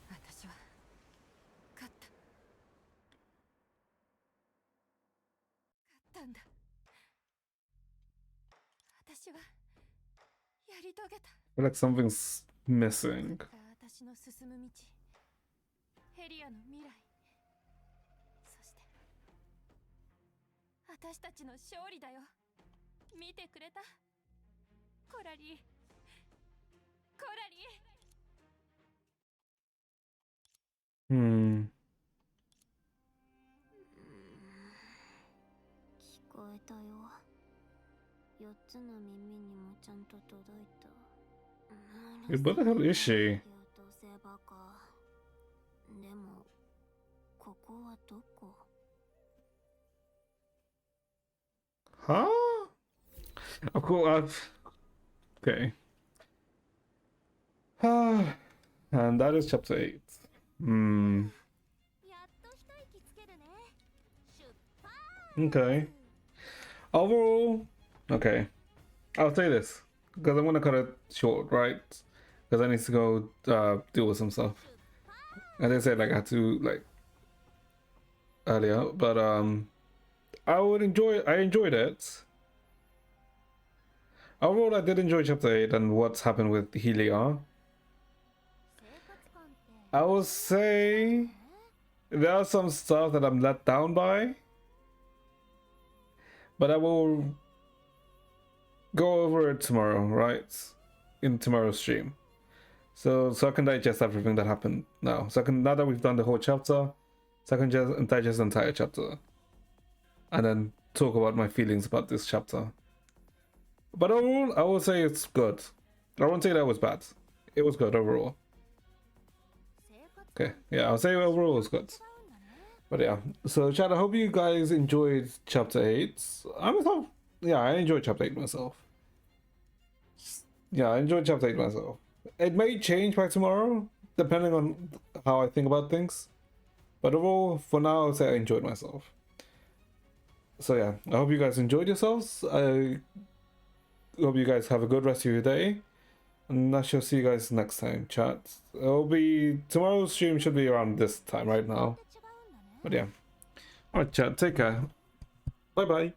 [SPEAKER 3] 私は勝った。勝ったんだ。私はやり遂げた。
[SPEAKER 1] I feel like something's missing.
[SPEAKER 3] 私の進む道、ヘリアの未来、そして私たちの勝利だよ。見てくれた？コラリー、コラリー。
[SPEAKER 1] Hmm.
[SPEAKER 4] 聞こえたよ。4つの耳にもちゃんと届いた。
[SPEAKER 1] Wait, what the hell is she?
[SPEAKER 4] でもここはどこ？
[SPEAKER 1] Huh? Of course. Okay. And that is chapter 8. Hmm.
[SPEAKER 4] やっと一息つけるね。出発。
[SPEAKER 1] Okay. Overall, okay. I'll say this because I'm gonna cut it short, right? Because I need to go deal with some stuff. I didn't say like I had to like earlier, but I enjoyed it. Overall, I did enjoy chapter 8 and what's happened with Helia. I will say there are some stuff that I'm let down by, but I will go over it tomorrow, right? In tomorrow's stream. So I can digest everything that happened now. So now that we've done the whole chapter, so I can just digest the entire chapter and then talk about my feelings about this chapter. But overall, I will say it's good. I won't say that was bad. It was good overall. Okay, yeah, I'll say overall it was good. But yeah, so chat, I hope you guys enjoyed chapter 8. I enjoyed chapter 8 myself. Yeah, I enjoyed chapter 8 myself. It may change by tomorrow, depending on how I think about things. But overall, for now, I'll say I enjoyed myself. So yeah, I hope you guys enjoyed yourselves. I hope you guys have a good rest of your day. And I shall see you guys next time, chat. Tomorrow's stream should be around this time right now. But yeah. Alright, chat, take care. Bye bye.